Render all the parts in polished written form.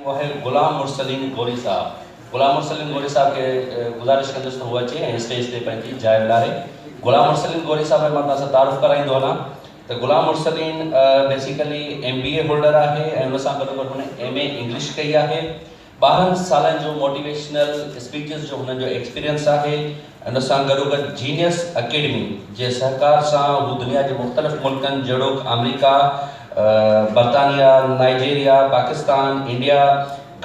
वो है गुलाम मुरसलीन गोरी साहब। गुलाम मुरसलीन गोरी साहब के गुजारिश कंदुसि त उहा अचे स्टेज ते पंहिंजी जाइ विलारे। गुलाम मुरसलीन गोरी साहब मां तव्हां सां तारुफ़ कराईंदो हलां त गुलाम मुरसलीन बेसिकली MBA होल्डर आहे ऐं उन सां गॾोगॾु हुन MA इंग्लिश कई आहे। 12 सालनि जो मोटिवेशनल स्पीचिस जो हुननि जो एक्सपीरियंस आहे। उन सां गॾोगॾु जीनियस अकेडमी जे सहकार सां हू दुनिया जे मुख़्तलिफ़ मुल्कनि जहिड़ो अमेरिका, बर्तानिया, Nigeria, Pakistan, India,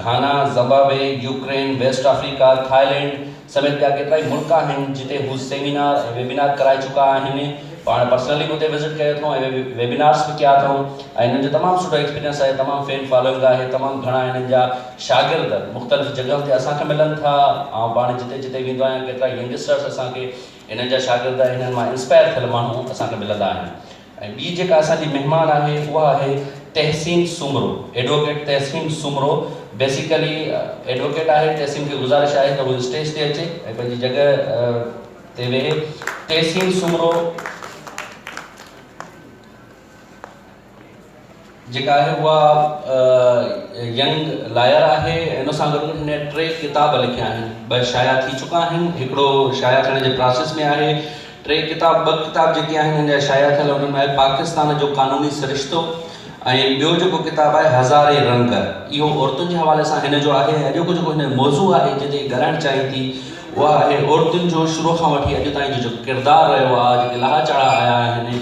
Ghana, Zimbabwe, Ukraine, West Africa, Thailand समेत ॿिया केतिरा ई मुल्क आहिनि जिते हू सेमिनार ऐं वेबिनार कराए चुका आहिनि। पाण पर्सनली हुते विज़िट कयो अथऊं ऐं वेबिनार्स बि कया अथऊं ऐं हिननि जो तमामु सुठो एक्सपीरियंस आहे, तमामु फैन फॉलोइंग आहे। तमामु घणा हिननि जा शागिर्द मुख़्तलिफ़ जॻहियुनि ते असांखे मिलनि था ऐं पाण जिते जिते वेंदो आहियां केतिरा यंगस्टर्स असांखे हिननि जा शागिर्द हिननि मां इंस्पायर थियल माण्हू असांखे मिलंदा आहिनि। ऐं ॿी जेका असांजी महिमान आहे उहा आहे तहसीन सुमरो, एडवोकेट तहसीन सुमरो। बेसिकली एडवोकेट आहे। तहसीन खे गुज़ारिश आहे त उहो स्टेज ते अचे ऐं पंहिंजी जॻह ते वेहे। तहसीन सुमरो जेका आहे उहा यंग लायर आहे। इन सां गॾु हिन 3 किताब लिखिया आहिनि, 2 शाया थी चुका आहिनि, हिकिड़ो शाया थियण जे प्रोसेस में आहे। 2 किताब जेके आहिनि हिन जा शाया थियल हुननि में पाकिस्तान जो कानूनी सरिश्तो ऐं ॿियो जेको किताब आहे हज़ारे रंग, इहो औरतुनि जे हवाले सां हिन जो आहे। अॼु जेको हिन मौज़ू आहे जिते ॻाल्हाइणु चाहिए थी उहा आहे औरतुनि जो शुरू खां वठी अॼु ताईं जो किरदारु रहियो आहे, जेके लाहा चढ़ा आया आहिनि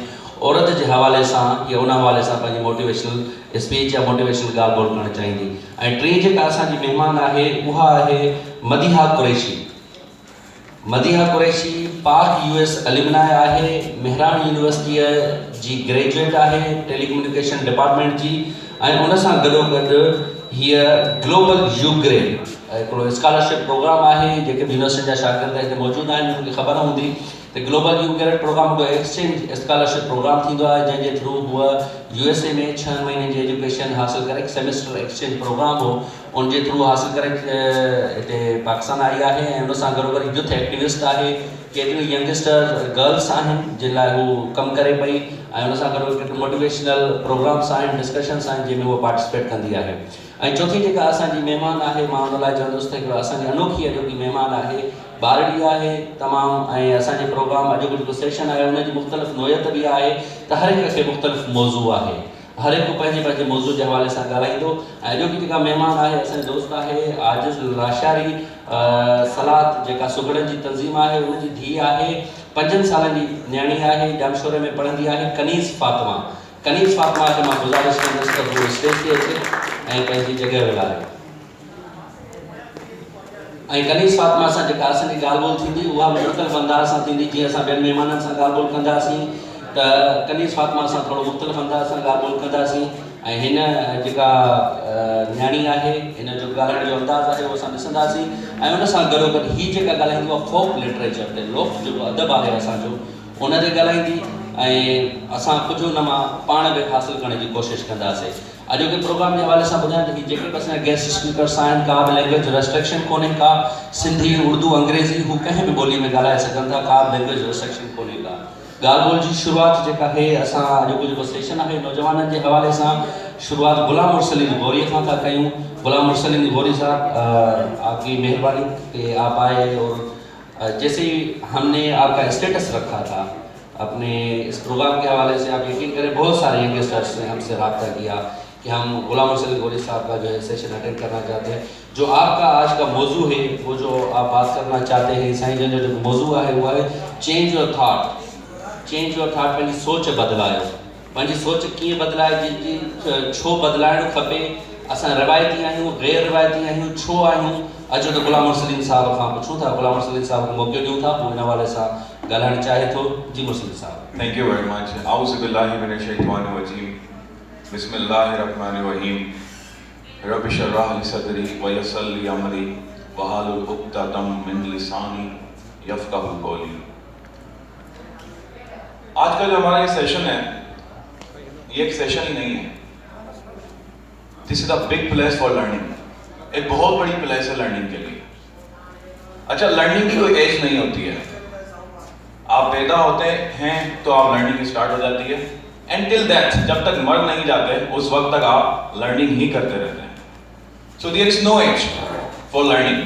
औरत जे हवाले सां या उन हवाले सां पंहिंजी मोटिवेशनल स्पीच या मोटिवेशनल ॻाल्हि ॿोल करणु चाहींदी। ऐं 3 जेका असांजी महिमान आहे उहा आहे मदीहा कुरैशी। मदीहा कुरैशी पाक US एल्युमनाई आहे, मेहरान यूनिवर्सिटीअ जी ग्रेजुएट आहे टेलीकम्युनिकेशन डिपार्टमेंट जी। ऐं उन सां गॾोगॾु हीअ ग्लोबल यूग्रेड हिकिड़ो स्कॉलरशिप प्रोग्राम आहे। जेके बि यूनिवर्सिटी जा शागिर्द हिते मौजूदु आहिनि उन्हनि खे ख़बर हूंदी त ग्लोबल यूग्रेड प्रोग्राम हिकिड़ो एक्सचेंज स्कॉलरशिप प्रोग्राम थींदो आहे जंहिंजे थ्रू हूअ USA में 6 महीने जी एजुकेशन हासिल करे, सेमेस्टर एक्सचेंज प्रोग्राम हो उनजे थ्रू हासिल करे हिते पाकिस्तान आई आहे। ऐं उन सां गॾोगॾु यूथ एक्टिविस्ट आहे। केतिरियूं यंगस्टर गर्ल्स आहिनि जिन लाइ हू कमु करे पई ऐं उन सां गॾोगॾु केतिरियूं मोटिवेशनल प्रोग्राम्स आहिनि, डिस्कशन्स आहिनि जंहिंमें उहा पार्टिसिपेट कंदी आहे। ऐं चौथी जेका असांजी महिमान आहे मां हुन लाइ चवंदुसि त हिकिड़ो असांजी अनोखी अॼोकी महिमान आहे, ॿारड़ी आहे तमामु। ऐं असांजे प्रोग्राम अॼोको जेको सेशन आहे उनजी मुख़्तलिफ़ नोयत बि आहे त हर हिक खे मुख़्तलिफ़ मौज़ू आहे, हर हिकु पंहिंजे पंहिंजे मौज़ू जे हवाले सां ॻाल्हाईंदो। ऐं अॼोकी जेका महिमान आहे असांजो दोस्त आहे आजिज़ लाशारी सलात जेका सुगड़नि जी तंज़ीम आहे उनजी धीउ आहे, 5 सालनि जी न्याणी आहे, जामशोरे में पढ़ंदी आहे, कनीज़ फातिमा। कनीज़ फातिमा खे मां गुज़ारिश कंदुसि त हू स्टेज ते अचे ऐं पंहिंजी जॻह विलारे। ऐं कनीज़ फातिमा सां जेका असांजी ॻाल्हि ॿोल थींदी उहा मुख़्तलिफ़ अंदाज़ सां थींदी। जीअं असां ॿियनि महिमाननि सां ॻाल्हि ॿोल कंदासीं त कनीज़ फातिमा सां थोरो मुख़्तलिफ़ अंदाज़ सां ॻाल्हि ॿोल कंदासीं। ऐं हिन जेका न्याणी आहे हिन जो ॻाल्हाइण जो अंदाज़ आहे उहो असां ॾिसंदासीं। ऐं उन सां गॾोगॾु हीअ जेका ॻाल्हाईंदी आहे फोक लिटरेचर ते, लोक जेको अदब आहे असांजो उन ते ॻाल्हाईंदी ऐं असां कुझु उन मां पाण बि हासिलु करण जी कोशिशि कंदासीं। अॼोके प्रोग्राम जे हवाले सां ॿुधायां त हीअ जेके बि असांजा गेस्ट स्पीकर्स आहिनि का बि लैंग्वेज रेस्ट्रिक्शन कोन्हे का, सिंधी, उर्दू, अंग्रेज़ी हू कंहिं बि ॿोलीअ में ॻाल्हाए सघनि था, का बि लैंग्वेज रेस्ट्रिक्शन कोन्हे का। ॻाल्हि ॿोल जी शुरूआति जेका आहे असां अॼोको जेको सेशन आहे नौजवाननि जे हवाले सां शुरूआत गुलाम मुरसलीन गोरी खां था कयूं। गुलाम मुरसलीन गोरी साहब आपकी मेहरबानी कि आप आए और जैसे ही हमने आपका स्टेटस रखा था अपने इस प्रोग्राम के हवाले से, आप यकीन करें बहुत सारे यंगस्टर्स ने हमसे रब्ता किया कि हम गुलाम मुरसलीन गोरी साहब का जो है सेशन अटेंड करना चाहते हैं। जो आपका आज का मौजू है वो जो आप बात करना चाहते हैं साईं जन जो मौजू है वो है change your thought. Change your thought पंहिंजी सोच बदिलायो, पंहिंजी सोच कीअं बदिलाए जी छो बदिलाइणु खपे। असां रिवायती आहियूं, गैर रिवायती आहियूं, छो आहियूं। अचो त गुलाम मुरसलीन साहब खां पुछूं था, गुलाम मुरसलीन साहब को मौक़ो ॾियूं था, पोइ हिन हवाले सां ॻाल्हाइणु चाहे थो। जी मुरसलीन साहब। Thank you very much. औज़ु बिल्लाहि मिनश शैतानिर रजीम, बिस्मिल्लाहिर रहमानिर रहीम, रब्बि इश्रह ली सदरी व यस्सिर ली अमरी वहलुल उक़दतम मिन लिसानी यफ़क़हू क़ौली। आज का जो हमारा ये सेशन है ये एक सेशन ही नहीं है, this is a big place for learning. एक बहुत बड़ी प्लेस है लर्निंग के लिए। अच्छा, लर्निंग की कोई एज नहीं होती है। आप पैदा होते हैं तो आप लर्निंग स्टार्ट हो जाती है, एंड टिल दैट जब तक मर नहीं जाते उस वक्त तक आप लर्निंग ही करते रहते हैं। So there is no age for learning.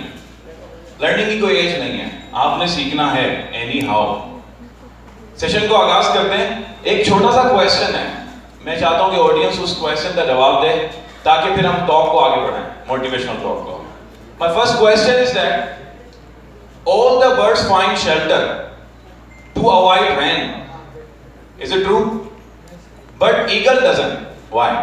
Learning की कोई एज नहीं है, आपने सीखना है एनी हाउ। सेशन को आगाज करते हैं। एक छोटा सा क्वेश्चन है, मैं चाहता हूं कि ऑडियंस उस क्वेश्चन का जवाब दे ताकि फिर हम टॉक को आगे बढ़ाएं, मोटिवेशनल टॉक को। My first question is that all the birds find shelter to avoid rain, is it true? But eagle doesn't, why?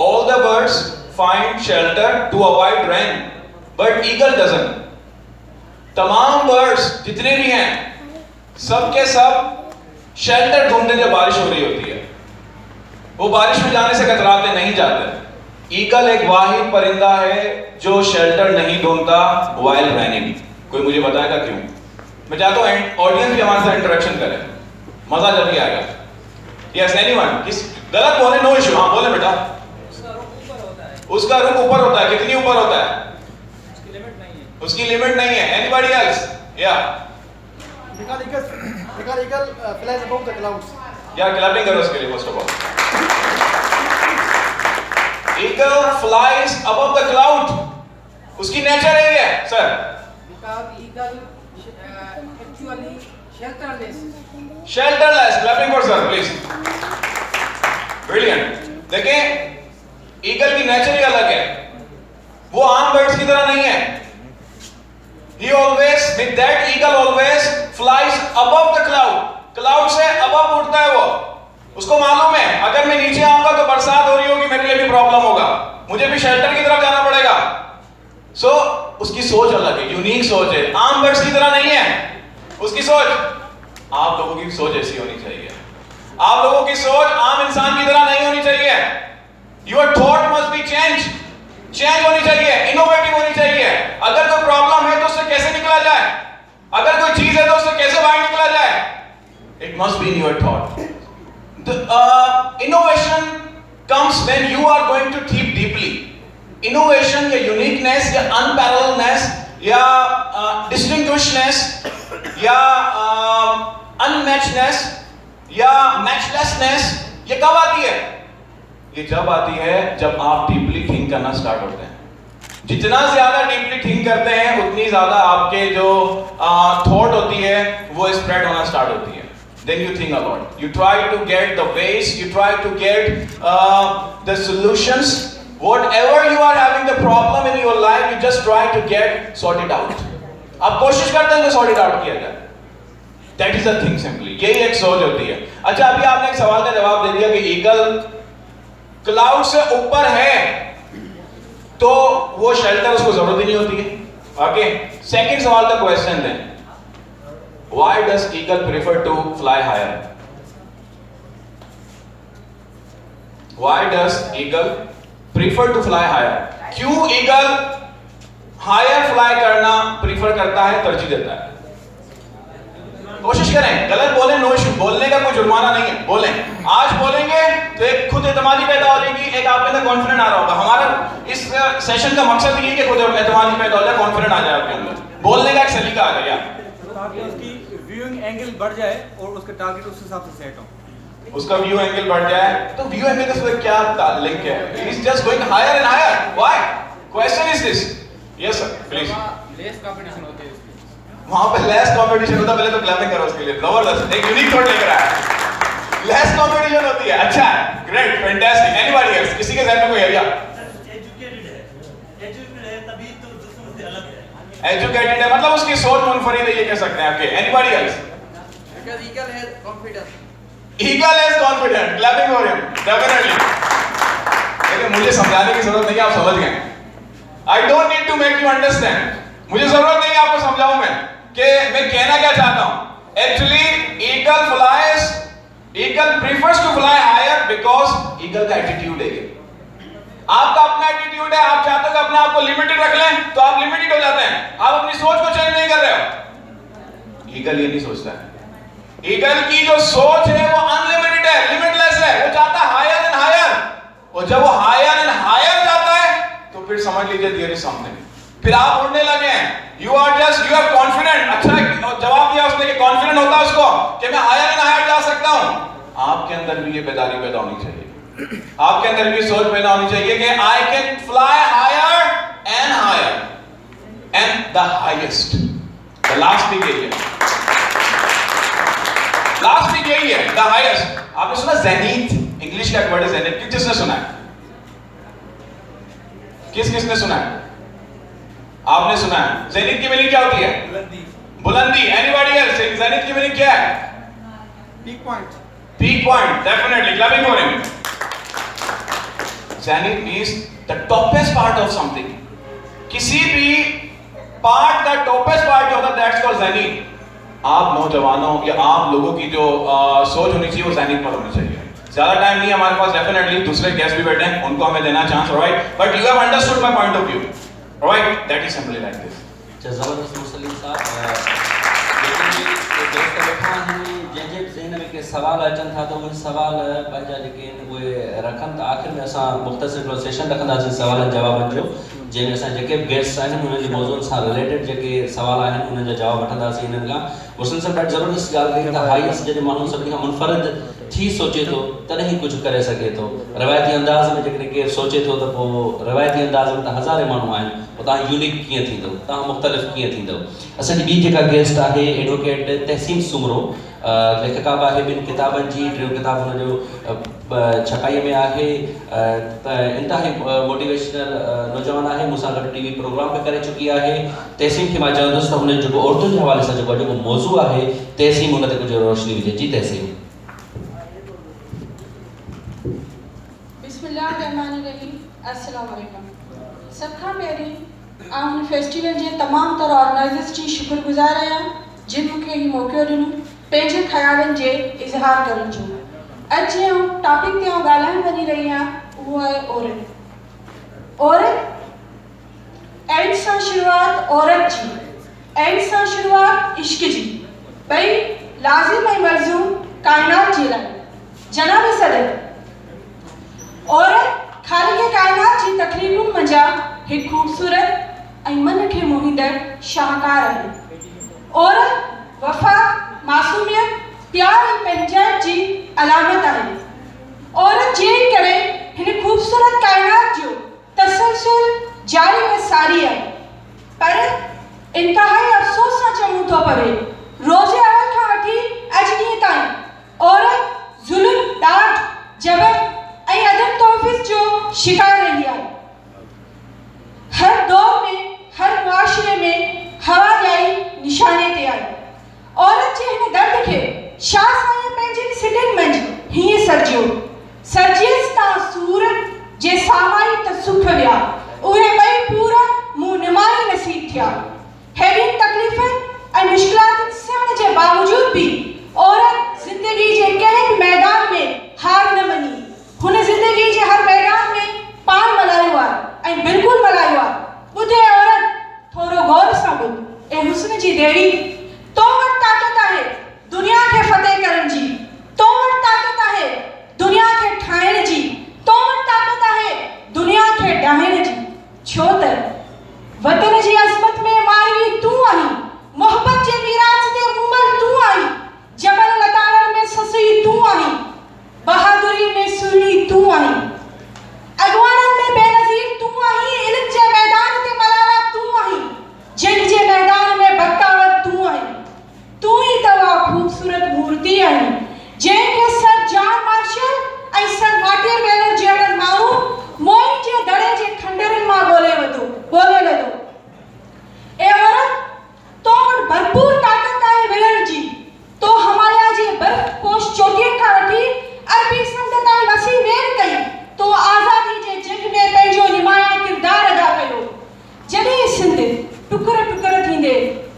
All the birds find shelter to avoid rain, but eagle doesn't. तमाम birds जितने भी हैं, सब के सब shelter ढूंढते जब बारिश हो रही होती है। वो बारिश में जाने से कतराते नहीं जाते। ईगल एक वाहिद परिंदा है जो शेल्टर नहीं ढूंढता while raining। कोई मुझे बताएगा क्यों? मैं चाहता हूँ ऑडियंस भी हमारे साथ इंटरेक्शन करे, मजा जब भी आएगा। Yes, anyone? किस गलत बोले नो इशू, हाँ बोले बेटा। उसका रुख ऊपर होता है, कितनी ऊपर होता है? उसकी लिमिट नहीं है। उसकी लिमिट नहीं है। Anybody else? Yeah. Because eagle flies above the clouds. Yeah, clapping करो उसके लिए first of all. Eagle flies above the cloud. उसकी नेचर है ये, sir. Because eagle actually shelterless. Shelterless. Clapping for sir, please. Brilliant. देखें, eagle की nature ही अलग है, वो आम बर्ड्स की तरह नहीं है। He always, with that eagle always flies above the cloud. Cloud से above उड़ता है वो। उसको मालूम है अगर मैं नीचे आऊंगा तो बरसात हो रही होगी, मेरे लिए भी प्रॉब्लम होगा, मुझे भी शेल्टर की तरफ जाना पड़ेगा। सो उसकी सोच अलग है, यूनिक सोच है, आम बर्ड्स की तरह नहीं है उसकी सोच। आप लोगों की सोच ऐसी होनी चाहिए, आप लोगों की सोच आम इंसान की तरह नहीं होनी चाहिए। Your thought must be changed. Change होनी चाहिए, इनोवेटिव होनी चाहिए। अगर कोई प्रॉब्लम है तो उससे कैसे निकला जाए, अगर कोई चीज है तो उससे कैसे बाहर निकला जाए। It must be in your thought. The innovation comes when you are going to think deeply. Innovation या uniqueness या unparalleledness या distinguishedness या unmatchedness या matchlessness ये कब आती है? ये जब आती है जब आप डीपली थिंक करना स्टार्ट होते हैं। जितना ज्यादा डीपली थिंक करते हैं उतनी ज्यादा आपके जो थॉट होती है वो स्प्रेड होना स्टार्ट होती है। Then you think about, you try to get the ways, you try to get the solutions, whatever you are having the problem in your life, you just try to get sort it out. आप कोशिश करते हैं कि sort it out किया जाए। That is the thing simply, यही एक सोच होती है। अच्छा, अभी आपने एक सवाल का जवाब दे दिया कि ईगल क्लाउड से ऊपर है तो वो शेल्टर उसको जरूरत ही नहीं होती है। ओके, सेकंड सवाल का क्वेश्चन है, why does eagle prefer to fly higher? Why does eagle prefer to fly higher? क्यों ईगल हायर फ्लाई करना प्रेफर करता है, तरजीह देता है? कोशिश करें, गलत बोले नो इशू, बोलने का कोई जुर्माना नहीं है, बोलें। आज बोलेंगे तो एक खुद एतमादी पैदा हो जाएगी, एक आपके अंदर कॉन्फिडेंट आ रहा होगा। हमारा इस सेशन का मकसद ये है कि खुद एतमादी पैदा हो जाए, कॉन्फिडेंट आ जाए आपके अंदर, बोलने का एक सलीका आ जाए, ताकि उसकी व्यूइंग एंगल बढ़ जाए और उसका टारगेट उस हिसाब से सेट हो। उसका व्यू एंगल बढ़ जाए। तो व्यू एंगल से क्या लिंक है? He is just going higher and higher. Why? Question is this. Yes sir, please. Less competition होती है इसकी, वहां पे लेस कंपटीशन होता है। पहले तो क्लैपिंग करो उसके लिए, जबरदस्त, एक यूनिक थॉट लेकर आया। लेस कंपटीशन होती है, अच्छा, ग्रेट, फैंटास्टिक। Anybody else? किसी के ज़हन में कोई आइडिया? एजुकेटेड है तभी तो दूसरों से अलग है। एजुकेटेड है मतलब उसकी सोच मुनफरिद है, ये कह सकते हैं आपके। Anybody else? because eagle has confidence. Eagle is confident. Clapping for him. Definitely. लेकिन मुझे समझाने की जरूरत नहीं है, आप समझ गए। I don't need to make you understand. मुझे जरूरत नहीं है आपको समझाऊं मैं कि मैं कहना क्या चाहता हूं। Actually, eagle flies. Eagle prefers to fly higher because eagle का attitude है ये। आपका अपना एटीट्यूड है, आप चाहते हो कि अपने आप को लिमिटेड रख लें तो आप लिमिटेड हो जाते हैं, आप अपनी सोच को चेंज नहीं कर रहे हो। ईगल ये नहीं सोचता है। ईगल की जो सोच है वो अनलिमिटेड है, लिमिटलेस है, वो चाहता है हायर एंड हायर। और जब वो हायर एंड हायर जाता है तो फिर समझ लीजिए देयर इज समथिंग, फिर आप उड़ने लगे हैं। You are confident. अच्छा जवाब दिया उसने कि कॉन्फिडेंट होता है उसको कि मैं हायर एंड हायर जा सकता हूं। आपके अंदर भी ये बेदारी पैदा होनी चाहिए आपके अंदर भी सोच पैदा होनी चाहिए कि I can fly higher and higher and the highest. The last भी यही है, लास्ट भी यही है, द हाईएस्ट। आपने सुना ज़ेनिथ? इंग्लिश का वर्ड है ज़ेनिथ। किसने सुना है? किसने सुना है? आपने सुना है। ज़ेनिथ की मीनिंग क्या होती है? बुलंदी। बुलंदी। Anybody else? ज़ेनिथ की मीनिंग क्या है? Peak point. Peak point, definitely. Clapping for him. Zenith means the toppest part of something. किसी भी पार्ट का टॉपेस्ट पार्ट जो होता है, that's called zenith। आप नौजवानों या आप लोगों की जो सोच होनी चाहिए वो ज़ेनिथ पर होनी चाहिए। ज्यादा टाइम नहीं हमारे पास, डेफिनेटली दूसरे गेस्ट भी बैठे हैं, उनको हमें देना chance, alright? But you have understood my point of view, alright? That is simply like this. जबरदस्त मुसलिम साहब, लेकिन दोस्त वेठा आहिनि जंहिंजे ज़हन में के सवाल अचनि था, तो उहे सवाल पंहिंजा जेके आहिनि उहे रखनि था। आख़िर में असां मुख़्तसिर हिकिड़ो सेशन रखंदासीं सवालनि जवाबनि जो, जंहिंमें असां जेके बि गेस्ट आहिनि उन्हनि जे मौज़ूअनि सां रिलेटेड जेके सवाल आहिनि उन्हनि जा जवाब वठंदासीं इन्हनि खां। मुस्लिम साहब ॾाढी ज़बरदस्त ॻाल्हि कई त हाईएस्ट जॾहिं माण्हू सभिनी खां मुनफ़रिद थी सोचे थो तॾहिं ई कुझु करे सघे थो। रवायती अंदाज़ में जेकॾहिं केरु सोचे थो त पोइ रवायती अंदाज़ में त हज़ारे माण्हू आहिनि, पोइ तव्हां यूनिक कीअं थींदो, तव्हां मुख़्तलिफ़ कीअं थींदो। असांजी ॿी जेका गेस्ट आहे एडवोकेट तहसीन सुमरो, लेखिका बि आहे ॿिनि किताबनि जी, टियों किताब हुनजो छपाईअ में आहे। त इंतिहाई मोटिवेशनल नौजवान आहे, मूंसां गॾु टीवी प्रोग्राम बि करे चुकी आहे। तहसीन खे मां चवंदुसि त हुनजो जेको औरतुनि जे हवाले सां जेको मौज़ू आहे, तहसीन हुन ते कुझु रोशनी विझे। जी तहसीन। बिस्मिल्लाहिर्रहमानिर्रहीम, अस्सलाम वालेकुम। सब खां पहिरीं आउं फेस्टिवल जे तमाम तर ऑर्गेनाइज़र्स जी शुक्रगुज़ार आहियां जिन मूंखे ही मौक़ो ॾिनो पंहिंजे ख़्यालनि जे इज़हार करण जो। अॼु जे टॉपिक ते आउं ॻाल्हाइण वञी रही आहियां उहो आहे औरत। औरत एंड सां शुरूआत औरत जी, एंड सां शुरूआत इश्क जी, ॿई लाज़िम ऐं मलज़ूम काइनात जे लाइ। जनाब सदर, औरत ख़ालिक़ काइनात जी तख़लीक़ुनि मंझां हिकु ख़ूबसूरत ऐं मन खे मोहींदड़ शाहकार आहे। औरत वफ़ा, मासूमियत, प्यार ऐं पंहिंजाइप जी अलामत आहे। औरत जे करे हिन ख़ूबसूरत काइनात जो तसलसल जारी ऐं सारी आहे। पर इंतहाई अफ़सोस सां चवणो थो पवे, रोज़े अवल खां वठी अॼु ॾींहं ताईं औरत ज़ुल्म, ॾाढ, जबर ऐं अदम तौफ़ीक़ जो शिकार रही आहे। हर दौर में, हर मुआशरे में हवाजाई निशाने ते आहे। औरत जे हिन दर्द खे शाह साईं पंहिंजी सिटनि मंझि हीअं सर्जियसि तां सूरत जे सामाई त सुख विया, उहे ॿई पूरा मुंहुं निमारी नसीब थिया। हेॾियुनि तकलीफ़ुनि ऐं मुश्किलातुनि सहण जे बावजूद भी औरत ज़िंदगी जे कंहिं बि मैदान में हार न मञी। हुन ज़िंदगी जे हर मैदान में पाण मल्हायो आहे ऐं बिल्कुलु मल्हायो आहे। ॿुधे औरत, थोरो गौर सां ॿुध ऐं हुस्न जी देवी, तो वटि ताक़त आहे दुनिया खे फ़तेह करण जी, तो वटि ताक़त आहे दुनिया खे ठाहिण जी, तो वटि ताक़त आहे दुनिया खे ॾाहिण जी। छो त वतन जी अज़मत में मारवी तूं आहीं, मोहब्बत जे मीरास ते मुमल तूं आहीं, जबल लताड़न में ससुई तूं आहीं, बहादुरी में सुनी तूं आहीं, अगवाननि में बेनज़ीर तूं आहीं, इल्म जे मैदान ते मलाला तूं आहीं, जंग जे मैदान में बग़ावत तूं आहीं। तूं ई तवा ख़ूबसूरत मूर्ति आहीं जंहिंखे सर जॉन मार्शल ऐं सर मार्टिन वेलर जहिड़नि माण्हू मोइन जे दड़े जे खंडरनि मां ॻोल्हे लधो। ए औरत, तो वटि भरपूर ताक़त आहे विढ़ण जी। तो हिमालय जे बर्फ़पोश चोटियुनि खां वठी अरबी समुंड ताईं वसी वेर कई। तो आज़ादी जे जंग में पंहिंजो निमाया किरदार अदा कयो। जॾहिं सिंध टुकर टुकर थींदे,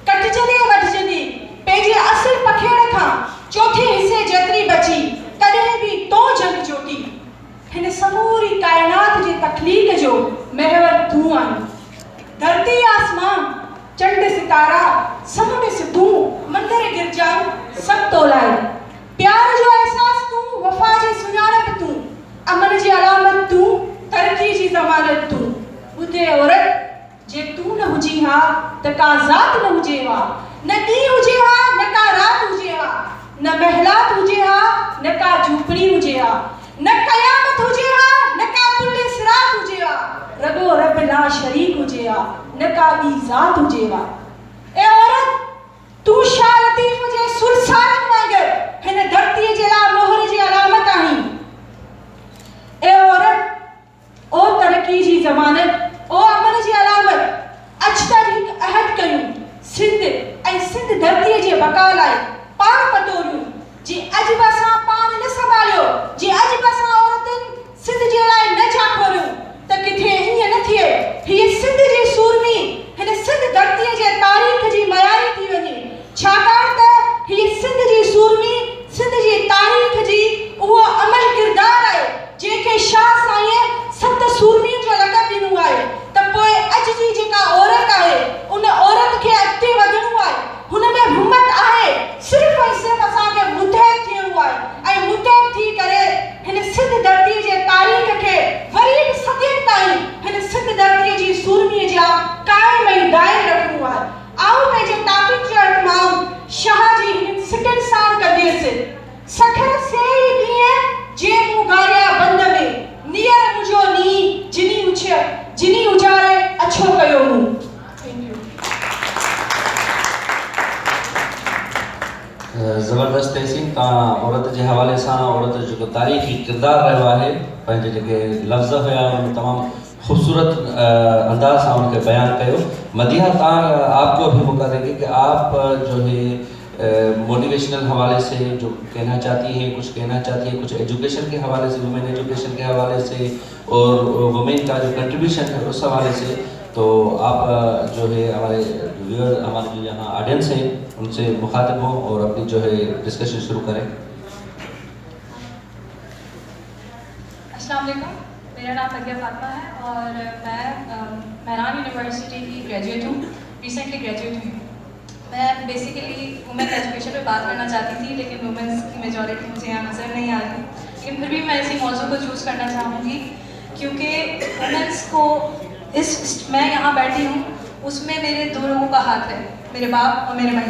कटजंदे वठजंदे पंहिंजे असुल पखेड़ खां चौथे हिसे जेतिरी बची, तॾहिं बि तो जंग चोटी। हिन समूरी काइनात जे तख़लीक़ जो महवर तूं आहीं। धरती आसमान, चंड सितारा, समुंड सितूं, मंदिर गिरजाऊं सभु तो लाइ। प्यार जो एहसास तूं, वफ़ा जी सुञाणप तूं, अमन जी अलामत तूं, तरक़ी जी ज़मानत तूं। ॿुधे औरत, जे तूं न हुजी हा त का ज़ात न हुजे हा, न ॾींहुं हुजे हा न का रात हुजे हा, न महलात हुजे हा न का झूपड़ी हुजे हा, न क़यामत हुजे ला शरीक हुजेवा न का बी ज़ात हुजेवा। ए औरत तू शा लतीफ़ जे सुरसारन वांगर हिन धरती जे ला मोहर जी अलामत आहीं। ए औरत ओ तरक्की जी ज़मानत ओ अमन जी अलामत अचता जी अहद कयूं सिंध ऐं सिंध धरती जे बका लाइ पाण पतोरियूं जी अज बसा पाण न संभालियो जी अज बसा औरतन सिंध जे लाइ न जाखोरियूं त किथे ईअं न थिए हीअ सिंध जी सूरमी हिन सिंध धरतीअ जे तारीख़ जी मयारी थी वञे, छाकाणि त हीअ सिंध जी सूरमी सिंध जी तारीख़ जी उहो अमल किरदार आहे जंहिंखे शाह साईं 7 सूरमियुनि जो लक़ब ॾिनो आहे त पोइ अॼु जी जेका औरत आहे उन औरत खे अॻिते वधणो आहे, हुन में हिमत आहे, सिर्फ़ ऐं सिर्फ़ असांखे मुतहद थियणो आहे ऐं मुतहद थी करे हिन सिंध धरतीअ जे तारीख़ खे वरी बि सदियुनि ताईं हिन सिंध धरतीअ जी सूरमीअ जा क़ाइम ऐं दाइम रखणो आहे। आओ पंहिंजे टॉपिक जो इत्माम शाह जी हिन सिटनि सां कंदेसि। सखर से ई ॾींहं जे मूं गारिया बंद में नियर मुंहिंजो नी जिनी उजारे अछो कयो मूं। ज़बरदस्त तहसीन तव्हां औरत जे हवाले सां औरत जो जेको तारीख़ी किरदारु रहियो आहे पंहिंजे जेके लफ़्ज़ हुया उन तमामु ख़ूबसूरत अंदाज़ सां उनखे बयानु कयो। मदिहा तव्हां आपको भी मौका देंगे कि आप जो है मोटिवेशनल हवाले से जो कहना चाहती हैं, कुछ कहना चाहती हैं, कुछ एजुकेशन के हवाले से, वुमेन एजुकेशन के हवाले से और वुमेन का जो कंट्रीब्यूशन है उस हवाले से, तो आप जो है हमारे व्यूअर हमारे जो यहाँ ऑडियंस है उनसे मुखातिब हों और अपनी जो है डिस्कशन शुरू करें। अस्सलाम वालेकुम, मेरा नाम फगिया फातिमा है और मैं मेहरान यूनिवर्सिटी की ग्रेजुएट हूँ, रिसेंटली ग्रेजुएट हुई। मैं बेसिकली वुमेन एजुकेशन पे बात करना चाहती थी लेकिन वुमेन्स की मेजॉरिटी मुझे यहाँ नज़र नहीं आ रही, लेकिन फिर भी मैं इसी मौजू को चूज़ करना चाहूँगी क्योंकि वुमेन्स को मैं यहाँ बैठी हूँ उसमें मेरे 2 लोगों का हाथ है, मेरे बाप और मेरे भाई।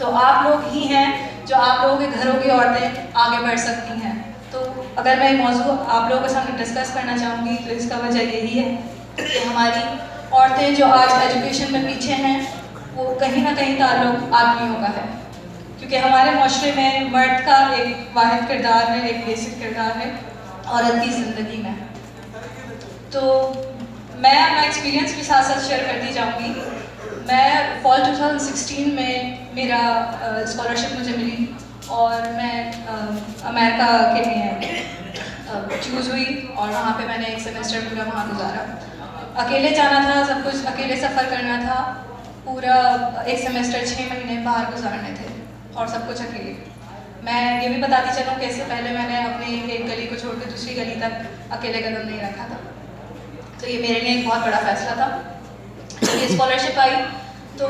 तो आप लोग ही हैं जो आप लोगों के घरों की औरतें आगे बढ़ सकती हैं। तो अगर मैं मौजू आप लोगों के सामने डिस्कस करना चाहूँगी तो इसका वजह यही है कि हमारी औरतें जो आज एजुकेशन में पीछे हैं वो कहीं ना कहीं ताल्लुक आदमियों का है, क्योंकि हमारे माशरे में मर्द का एक वाहिद किरदार है, एक बेसिक किरदार है औरत की ज़िंदगी में। तो मैं अपना एक्सपीरियंस भी साथ साथ शेयर करती जाऊँगी। मैं फॉल 2016 में मेरा स्कॉलरशिप मुझे मिली और मैं अमेरिका के लिए चूज़ हुई और वहाँ पे मैंने 1 सेमेस्टर पूरा वहाँ गुजारा। अकेले जाना था, सब कुछ अकेले सफ़र करना था, पूरा 1 सेमेस्टर 6 महीने बाहर गुजारने थे और सब कुछ अकेले। मैं ये भी बताती चलूँ कि इससे पहले मैंने अपनी एक गली को छोड़कर दूसरी गली तक अकेले कदम नहीं रखा था, तो ये मेरे लिए एक बहुत बड़ा फैसला था। जब ये स्कॉलरशिप आई तो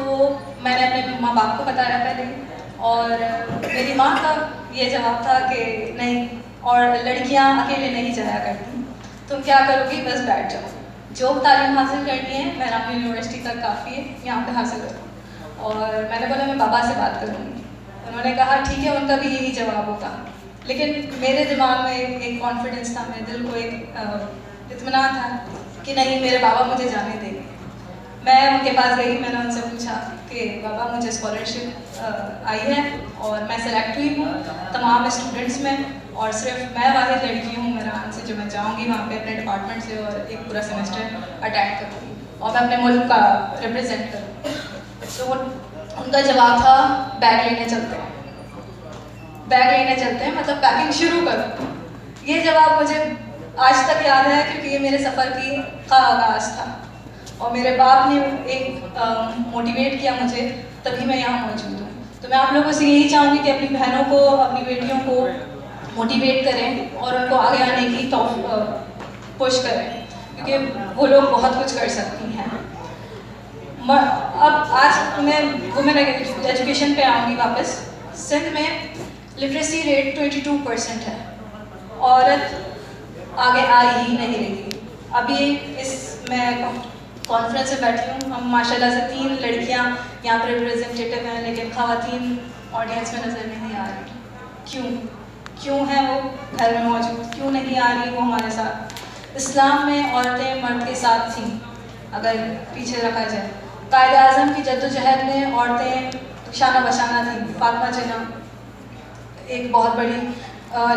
मैंने अपने माँ बाप को बताया पहले और मेरी माँ का ये जवाब था कि नहीं, और लड़कियाँ अकेले नहीं जाया करती, तुम क्या करोगी, बस बैठ जाओ, जो तालीम हासिल करनी है मेहरान यूनिवर्सिटी तक काफ़ी है, यहाँ पे हासिल करो। और मैंने बोला मैं बाबा से बात करूँगी, उन्होंने कहा ठीक है, उनका भी यही जवाब होगा। लेकिन मेरे दिमाग में एक कॉन्फिडेंस था, मेरे दिल को एक इत्मीनान था कि नहीं, मेरे बाबा मुझे जाने देंगे। मैं उनके पास गई, मैंने उनसे पूछा कि बाबा मुझे स्कॉलरशिप आई है और मैं सेलेक्ट हुई हूँ तमाम स्टूडेंट्स में और सिर्फ मैं वाहिद लड़की हूँ मेहरान से जो मैं जाऊँगी वहाँ पे अपने डिपार्टमेंट से और एक पूरा सेमेस्टर अटेंड करूँगी और मैं अपने मुल्क का रिप्रेजेंट करूँगी। तो उनका जवाब था बैग लेने चलते हैं, बैग लेने चलते हैं मतलब पैकिंग शुरू करो। ये जवाब मुझे आज तक याद है क्योंकि ये मेरे सफ़र का आगाज़ था और मेरे बाप ने एक मोटिवेट किया मुझे, तभी मैं यहाँ मौजूद हूँ। तो मैं आप लोगों से यही चाहूँगी कि अपनी बहनों को, अपनी बेटियों को मोटिवेट करें और उनको आगे आने की पुश करें, क्योंकि वो लोग बहुत कुछ कर सकती हैं। अब आज मैं वुमेन एजुकेशन पे आऊँगी वापस। सिंध में लिटरेसी रेट 22% है, औरत आगे आ ही नहीं रही। अभी इस मैं कॉन्फ्रेंस में बैठी हूँ, हम माशाल्लाह से 3 लड़कियाँ यहाँ पर रिप्रेजेंटेटिव हैं, लेकिन ख़वातीन ऑडियंस में नज़र नहीं आ रही। क्यों हैं वो घर में मौजूद, क्यों नहीं आ रही वो हमारे साथ? इस्लाम में औरतें मर्द के साथ थीं, अगर पीछे रखा जाए। कायदे आज़म की जद्दोजहद में औरतें शाना बशाना थी। फातिमा जिन्ना एक बहुत बड़ी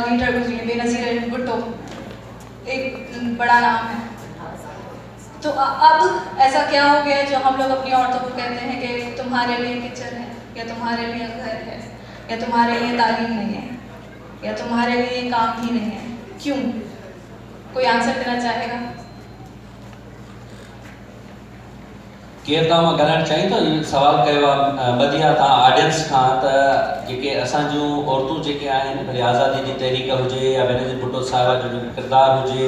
लीडर गुजरी है, बेनज़ीर भुट्टो एक बड़ा नाम है। तो अब ऐसा क्या हो गया जो हम लोग अपनी औरतों को कहते हैं कि तुम्हारे लिए किचन है, या तुम्हारे लिए घर है, या तुम्हारे लिए तालीम नहीं है, या तुम्हारे लिए काम ही नहीं है। क्यों? कोई आंसर देना चाहेगा? केरु तव्हां ॻाल्हाइणु चाहियो था? इहो सवाल कयो आहे बदिया तव्हां ऑडियंस खां त जेके असांजूं औरतूं जेके आहिनि, भले आज़ादी जी तहरीक हुजे या बेनज़ीर भुट्टो साहिबा जो किरदारु हुजे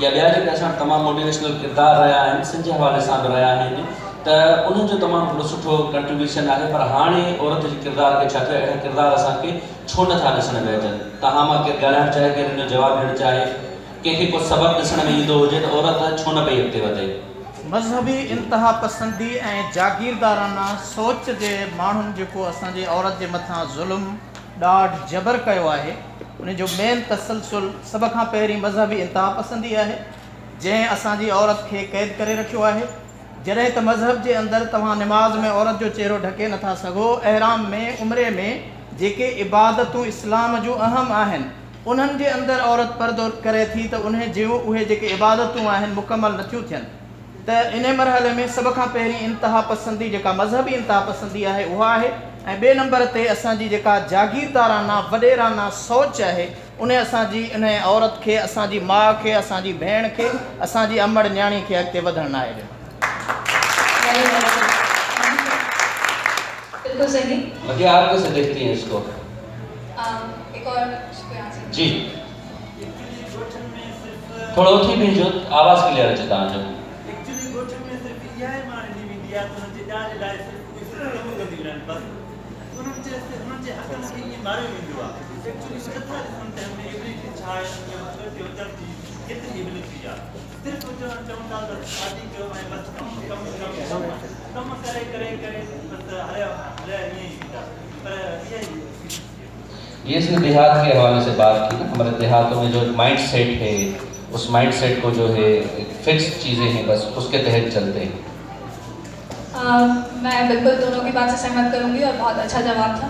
या ॿिया जेके असां तमामु मोटिवेशनल किरदार रहिया आहिनि, सिंध जे हवाले सां बि रहिया आहिनि, त उन्हनि जो तमामु वॾो सुठो कंट्रीब्यूशन आहे। पर हाणे औरत जे किरदार खे छा थियो, अहिड़ा किरदार असांखे छो नथा ॾिसण में अचनि? तव्हां मां केरु ॻाल्हाइणु चाहे, केरु हिन जो जवाबु ॾियणु चाहे, कंहिंखे को सबक़ु ॾिसण में ईंदो हुजे त औरत छो न पई अॻिते वधे? मज़हबी इंतहा पसंदी ऐं जागीरदाराना सोच जे माण्हुनि जेको असांजे औरत जे मथां ज़ुल्म ॾाढ जबर कयो आहे, उन जो मेन तसलसल सभ खां पहिरीं मज़हबी इंतहा पसंदी आहे, जंहिं असांजी औरत खे क़ैद करे रखियो आहे। जॾहिं त मज़हब जे अंदरि तव्हां निमाज़ में औरत जो चेहरो ढके नथा सघो, एहराम में, उम्रे में जेके इबादतूं इस्लाम जूं अहम आहिनि उन्हनि जे अंदरि औरत पर्दो करे थी, त उन जूं उहे जेके इबादतूं आहिनि मुकमल नथियूं थियनि। त इन मरहले में सभ खां पहिरीं इंतहा पसंदी जेका मज़हबी इंतहा पसंदी आहे उहा आहे। ऐं ॿिए नंबर ते असांजी जेका जागीरदाराना वॾेराना सोच आहे, उन असांजी इन औरत खे, असांजी माउ खे, असांजी भेण खे, असांजी अमड़ न्याणी खे अॻिते वधणु न आहे ॾिनो। बिल्कुल सही। बदिया, आप कैसे देखती हैं इसको? एक और कोई आंसर? जी थोड़ा उथी भेजो, आवाज़ क्लियर अचे तव्हांजो। एक्चुअली गोठन में सिर्फ इहा ई माण्हू वेंदी आहे त हुनजे ॼाण लाइ सिर्फ़ कोई कम कंदियूं आहिनि बसि। हुननि जे हक़नि खे ईअं मारियो वेंदो आहे। एक्चुअली नथा ॾिसनि त हिन एबिलिटी छा आहे, केतिरी एबिलिटी आहे। सिर्फ़ चवनि था त शादी कयो ऐं बसि कम करे बसि हलिया ईअं ई थींदा। पर इहा ई ये इसने देहात के हवाले से बात की ना, हमारे देहातों में जो माइंड सेट है, उस माइंड सेट को जो है फिक्स चीज़ें हैं, बस उसके तहत चलते हैं। मैं बिल्कुल दोनों की बात से सहमत करूंगी और बहुत अच्छा जवाब था।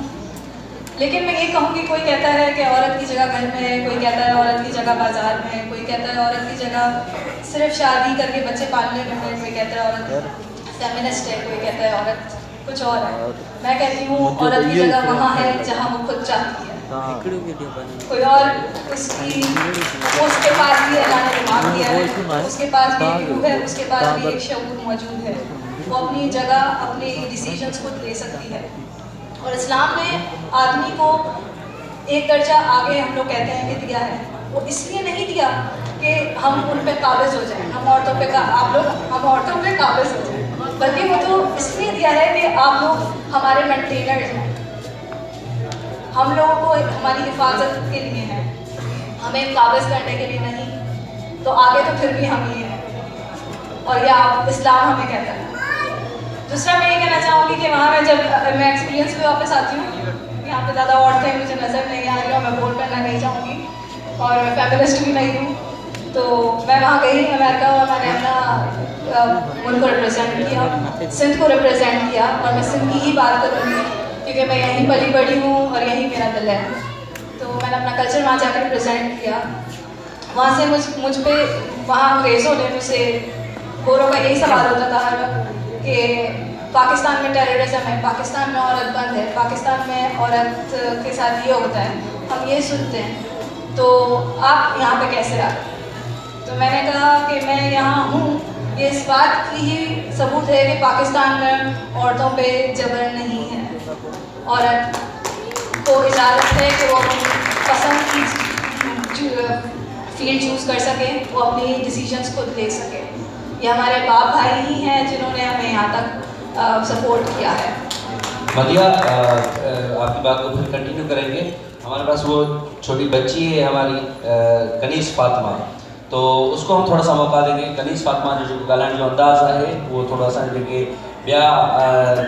लेकिन मैं ये कहूँगी, कोई कहता है कि औरत की जगह घर में है, कोई कहता है औरत की जगह बाजार में है, कोई कहता है औरत की जगह सिर्फ शादी करके बच्चे पालने में है, कोई कहता है औरत फेमिनिस्ट है, कोई कहता है औरत कुछ और है। मैं कहती हूँ औरत की जगह वहाँ है जहाँ वो खुद चाहती है। कोई और उसके पास भी अल्लाह ने दिमाग दिया है, उसके पास भी एक रूह है, उसके पास भी एक शऊर मौजूद है। वो अपनी जगह अपने डिसीजंस खुद ले सकती है। और इस्लाम ने आदमी को एक दर्जा आगे हम लोग कहते हैं कि दिया है। वो इसलिए नहीं दिया कि हम उन पे काबिज हो जाएं, हम औरतों पे हम औरतों पे काबिज हो जाएं, बल्कि वो तो इसलिए दिया है कि आप लोग हमारे मेंटेनर्स हैं, हम लोगों को हमारी हिफाजत के लिए है, हमें काबिज करने के लिए नहीं। तो आगे तो फिर भी हम ही हैं, और यह इस्लाम हमें कहता है। दूसरा मैं ये कहना चाहूँगी कि वहाँ मैं जब मैं एक्सपीरियंस पे वापस आती हूँ, यहाँ पे ज़्यादा औरतें मुझे नज़र नहीं आ रही और मैं बोल करना नहीं चाहूँगी, और मैं फेमिनिस्ट भी नहीं हूँ। तो मैं वहाँ गई अमेरिका और मैंने अपना मुल्क को रिप्रेजेंट किया, सिंध को रिप्रेजेंट किया, और मैं सिंध की ही बात करूँगी क्योंकि मैं यहीं पली बड़ी हूँ और यहीं मेरा दिल है। तो मैंने अपना कल्चर वहाँ जाकर रिप्रेजेंट किया। वहाँ से मुझ पे वहाँ अंग्रेज़ों ने मुझसे, गोरों का यही सवाल होता था हर वक्त कि पाकिस्तान में टेररिज्म है, पाकिस्तान में औरत बंद है, पाकिस्तान में औरत के साथ ये होता है, हम ये सुनते हैं, तो आप यहाँ पे कैसे आ गए? तो मैंने कहा कि मैं यहाँ हूँ, ये इस बात की ही सबूत है कि पाकिस्तान में औरतों पे जबर नहीं है। औरत को इजाज़त है कि वो अपनी पसंद की फील्ड चूज़ कर सके, वो अपनी डिसीजंस खुद ले सके। ये हमारे बाप भाई ही हैं जिन्होंने हमें यहाँ तक सपोर्ट किया है। मदिया, आपकी बात को फिर कंटिन्यू करेंगे। हमारे पास वो छोटी बच्ची है हमारी कनीस फातिमा, तो उसको हम थोड़ा सा मौका देंगे। कनीस फातिमा जो ॻाल्हाइण जो अंदाज़ आहे वो थोड़ा सा जेके ॿिया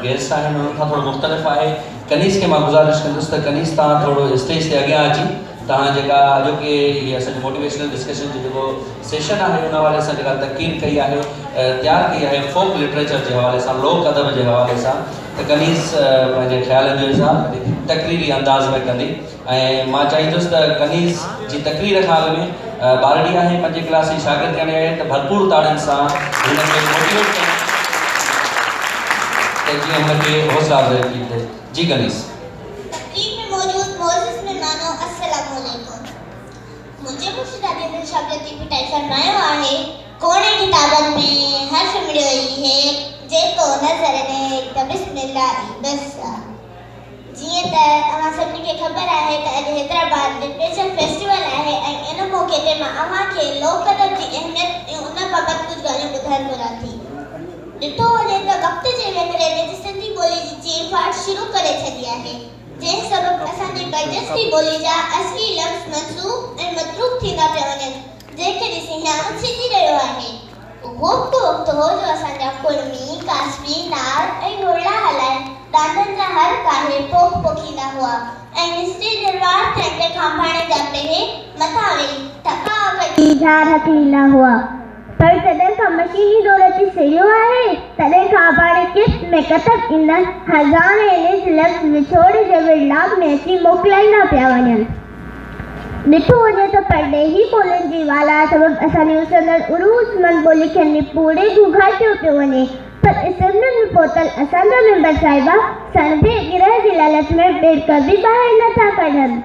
गेस्ट आहिनि उन्हनि खां थोरो मुख़्तलिफ़ आहे। कनीस खे मां गुज़ारिश कंदुसि त कनीस तव्हां थोरो स्टेज ते अॻियां अची तव्हां जेका अॼोके हीअ असांजो मोटिवेशनल डिस्कशन जो जेको सेशन आहे उन हवाले सां जेका तक़रीर कई आहे तयारु कई आहे फोक लिटरेचर जे हवाले सां, लोक अदब जे हवाले सां, त कनीज़ पंहिंजे ख़्यालनि जो इज़हार तक़रीरी अंदाज़ में कंदी। ऐं मां चाहींदुसि त कनीज़ जी तक़रीर खां अॻु में ॿारड़ी आहे 5वीं क्लास जी शागिर्द यानी आहे त भरपूर ताड़ियुनि सां हुनखे मोटिवेट कनि त जीअं हुनखे हौसला अफ़ज़ाई थी थिए। जी कनीज़। मुझे मुर्शिदाबाद में शागिर्दी पिटाई फरमायो आहे कोने किताबन में हर्फ मिलियो ई है जेको नज़र ने त बिस्मिल्लाह बस जीअं त अवां सभिनी खे ख़बर आहे त अॼु हैदराबाद लिटरेचर फेस्टिवल आहे ऐं इन मौक़े ते मां अव्हांखे लोक अदब जी अहमियत ऐं उन बाबति कुझु ॻाल्हियूं ॿुधाइण घुरां थी। ॾिठो वञे त वक़्त जे वेकिरे में सिंधी ॿोली जी चीरफाड़ शुरू करे छॾी आहे, जंहिं सबबु असांजी बर्जस्ती ॿोली जा असली लफ़्ज़ मंसूब ऐं मतरूक थींदा पिया वञनि, जंहिंखे ॾिसी हीअं छिजी रहियो आहे। उहो बि वक़्तु हो जो असांजा कुड़मी, कासवी, नार ऐं घोड़ा हलाए ॾांडनि जा हर काहे पोख पोखींदा हुआ ऐं मिस्री दरबार थियण ते खांभाणे जा पेहे मथां वेही ठका कढी झार हथींदा हुआ। पर जॾहिं खां मशीनी दौर अची सघियो आहे तॾहिं खां पाण किस्त में कतब ईंदड़ हज़ारे निज लफ़्ज़ विछोड़े जे विर्लाप में अची मोकिलाईंदा पिया वञनि। ॾिठो वञे त परॾेही ॿोलियुनि जी वाला सबबु असांजी उसंदड़ उरूज़मंद ॿोली खे निपूड़े घुघाटियो पियो वञे, पर असेंबली में पहुतल असांजा मेंबर साहिबा सणभे गिरह जी लालच में ॿेड़क बि ॿाहिरि नथा कढनि।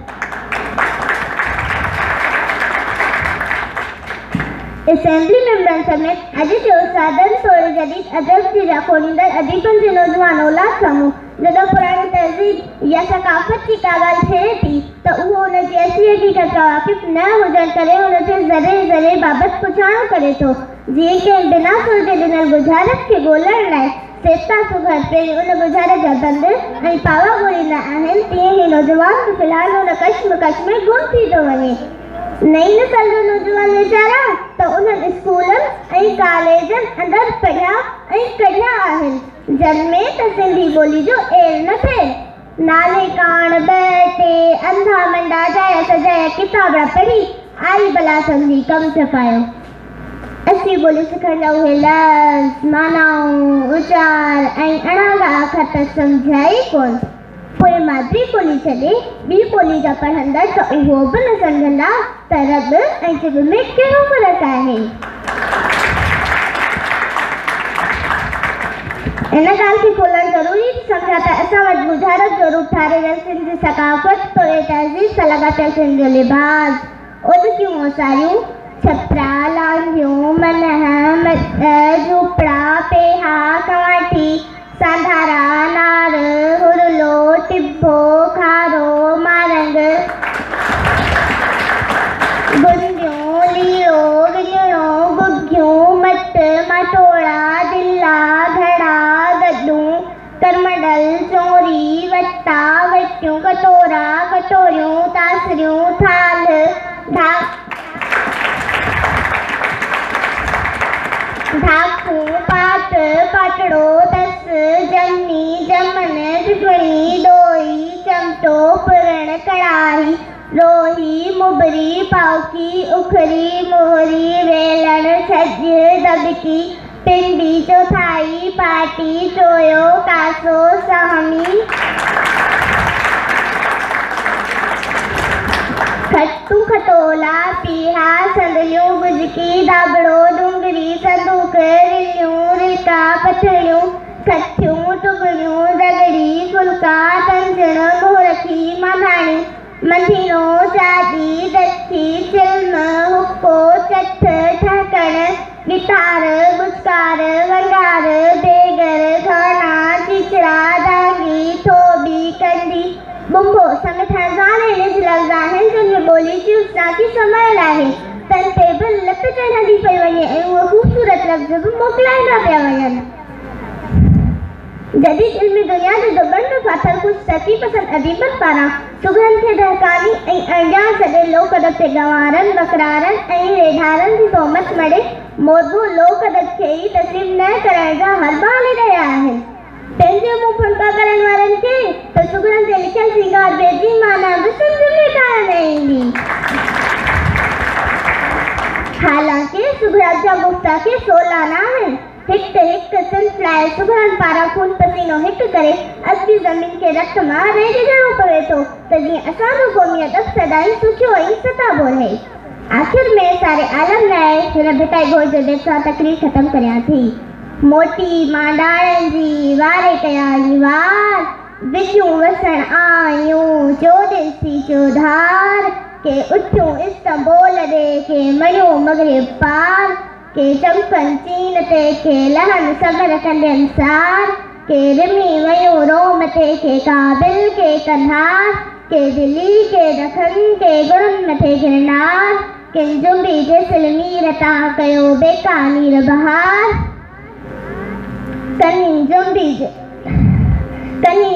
असेंबली मेंबरनि समेत अॼु जे उस्तादनि तौरु जदीद अदब जी राखोड़ींदड़ अदीबनि जे नौजवान औलाद साम्हूं जॾहिं पुराणी तहज़ीब या सकाफ़त जी का ॻाल्हि थिए थी त उहो उनजी असली हक़ीक़त खां वाक़िफ़ न हुजण करे उनजे ज़रे ज़रे बाबति पुछाणो करे थो। जीअं कि बिना सुलझे ॾिनल गुज़ारिश खे ॻोल्हण लाइ सेता सुघर पहिरीं उन गुज़ारिश जा बंद ऐं पावा ॻोल्हींदा आहिनि, तीअं ई नौजवान बि फ़िलहाल उन कश्मकश में गुम थी थो वञे। नई नस्ल जो नौजवान वीचारा त उन्हनि स्कूलनि ऐं कॉलेजनि अंदरि पढ़िया ऐं कढिया आहिनि, जन में त सिंधी ॿोली जो एल न थिए। नाले काण ॿ टे अंधा मंडा जाया सजाया किताब पढ़ी आई भला सम्झी कमु छपायो। असली ॿोली सिखण जा उहे लफ़्ज़, मानाऊं, उचार ऐं अणागा अखर सम्झाई कोन। पोइ मादरी ॿोली छॾे ॿी ॿोली जा पढ़ंदड़ त उहो बि न सम्झंदा त रब ऐं जिब में कहिड़ो फ़र्क़ु आहे। इन ॻाल्हि खे खोलणु ज़रूरी सम्झा त असां वटि गुज़ारत जो रूप ठाहियल सिंधी सकाफ़त तौरु तहज़ीब सां लॻापियल सिंध जो लिबास, उदकियूं ओसारियूं, छपरा, लांघियूं, मनह, झूपड़ा, पेहा, कवाटी, सांधारा, नार, हुरलो, टिब्बो, खारो, मारंग, गुंदियूं, लीरो, विलणो, गुग्गियूं, मट, मटोड़ा, दिला, घड़ा, गड्डूं, करमडल, चोरी, वट्टा, वटियूं, कटोरा, कटोरियूं, तासरियूं, थाल, ढाकू, पाट, पाटड़ो, तस, जमनी, जमन, टिकड़ी, डोई, चमटो, पुरण, कड़ाही, लोही, मुबरी, पावकी, उखरी, मोहरी, वेलण, छज, दबकी, पिंडी, चौथाई, पाटी, चोयो, कासो, सहमी, खट्टू, खटोला, पीहा, संदलियूं, गुजकी, दाबड़ो, डूंगरी, संदूक, रिलियूं, रिलका, पथड़ियूं, कथियूं, टुगड़ियूं, रगड़ी, फुलका, तंजण, मोहरखी, मधाणी, मधीनो, चादी, दच्छी, चिल्म, हुक्को, चठ, ठहकण, गिटार, गुचकार, वंगार, बेगर, घाना, चिचड़ा, दागी, थोबी, कंडी, बुंबो समेत हज़ारे निज लफ़्ज़ आहिनि जिन ॿोली जी उस्तादी संभाल आहे। तन ते बि लप चढ़ंदी पई वञे ऐं उहे ख़ूबसूरत लफ़्ज़ बि मोकिलाईंदा पिया वञनि। जदीद इल्मी दुनिया जे दुबनि में फाथल कुझु तरक़ी पसंद अदीबनि पारां सुघरनि खे दहकानी ऐं अणॼाण सॼे लोक अदब ते गंवारनि, बकरारनि ऐं रेढारनि जी तोहमत मड़े मौजू लोक अदब खे ई तस्लीम न करण जा हरबा हली रहिया आहिनि। पंहिंजे मुंहुं फुल्का करण वारनि खे त सुगड़नि ते लिखियल सिंगार बेदी माना बि सम्झ में कान ईंदी। हालांकि सुगड़नि जा गुस्ताखी 16 न आहिनि। हिकु सिंध लाइ सुगड़नि पारां खून पसीनो हिकु करे असी ज़मीन खे रख मां रेग ॾियणो पवे थो त जीअं असांजो क़ौमियत सदाईं सुठो ऐं सताबो रहे। आख़िर में सारे आलम लाइ हिन भिटाई घोष जे बैत सां तकरीर ख़तमु करियां थी। मोटी मांडाणनि जी वारे कया वार बिजूं वसण आयूं चोॾसी चौधार के उठूं इस्तंबोल ॾे के मणियो मगरिब पार के चंपन चीन ते के लहन सबर कंदन सार के रिमी वयूं रोम ते के काबिल के कंधार के दिल्ली के दखन के गुरुनि मथे गिरनार किन जुंबी जैसलमीर तां कयो बेकानीर बहार कनी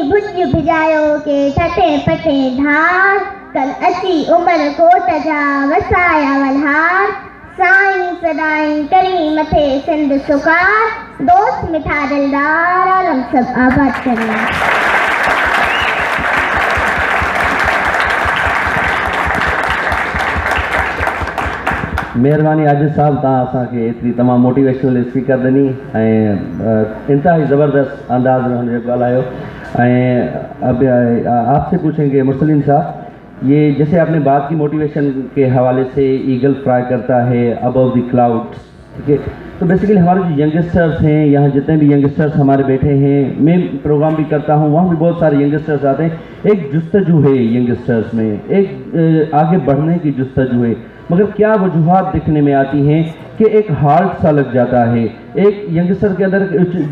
भुज भिजायो के ठटे पटे धार कल अची उमर कोट जा वसाया वलहार साईं सदाईं करी मथे सिंध सुकार दोस्त मिठा दिलदार आलम सब आबाद करें। महिरबानी आजिज़ साहब, तव्हां असांखे एतिरी तमामु मोटिवेशनल स्पीकर ॾिनी ऐं इंतहाई ज़बरदस्त अंदाज़ में हुनजो ॻाल्हायो। ऐं आपसे पूछेंगे मुरसलीन साहब, ये जैसे आपने बात की मोटिवेशन के हवाले से, ईगल फ्लाई करता है अबव द क्लाउड्स, ठीक है, तो बेसिकली हमारे जो यंगस्टर्स हैं, यहाँ जितने भी यंगस्टर्स हमारे बैठे हैं, मैं प्रोग्राम भी करता हूँ, वहाँ भी बहुत सारे यंगस्टर्स आते हैं। एक जुस्तजू है यंगस्टर्स में, एक आगे बढ़ने की जुस्तजू है, मगर क्या वजूहात दिखने में आती हैं कि एक हार्ट सा लग जाता है। एक यंगस्टर के अंदर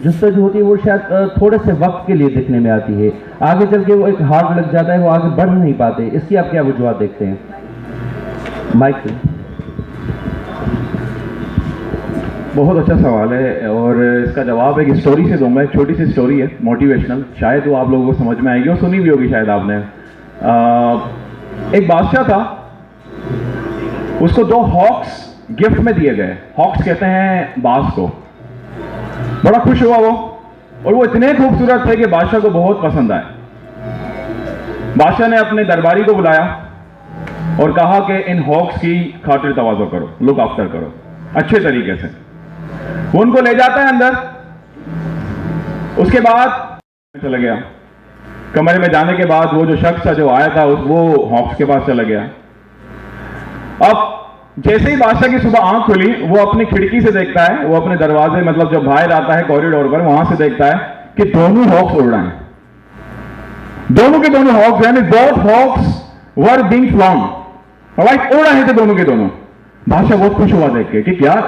जुस्तजू होती है, वो शायद थोड़े से वक्त के लिए दिखने में आती है, आगे चल के वो एक हार्ट लग जाता है, वो आगे बढ़ नहीं पाते। इसकी आप क्या वजूहात देखते हैं? माइक। बहुत अच्छा सवाल है और इसका जवाब एक स्टोरी से दूंगा। एक छोटी सी स्टोरी है मोटिवेशनल, शायद वो आप लोगों को समझ में आएगी और सुनी भी होगी शायद आपने। एक बादशाह था, उसको 2 हॉक्स गिफ्ट में दिए गए। हॉक्स कहते हैं बाज को। बड़ा खुश हुआ वो, और वो इतने खूबसूरत थे कि बादशाह को बहुत पसंद आए। बादशाह ने अपने दरबारी को बुलाया और कहा कि इन हॉक्स की खातिर तवाज़ो करो, लुक आफ्टर करो अच्छे तरीके से। वो उनको ले जाता है अंदर, उसके बाद चला गया। कमरे में जाने के बाद वो जो शख्स था जो आया था वो हॉक्स के पास चला गया। अब जैसे ही बादशाह की सुबह आंख खुली, वो अपनी खिड़की से देखता है, वो अपने दरवाजे मतलब जब बाहर आता है कॉरिडोर पर, वहां से देखता है कि दोनों हॉक्स उड़ रहे हैं। दोनों के दोनों हॉक्स यानी both hawks were being flown, right, उड़ रहे थे दोनों के दोनों। बादशाह बहुत खुश हुआ देख के कि यार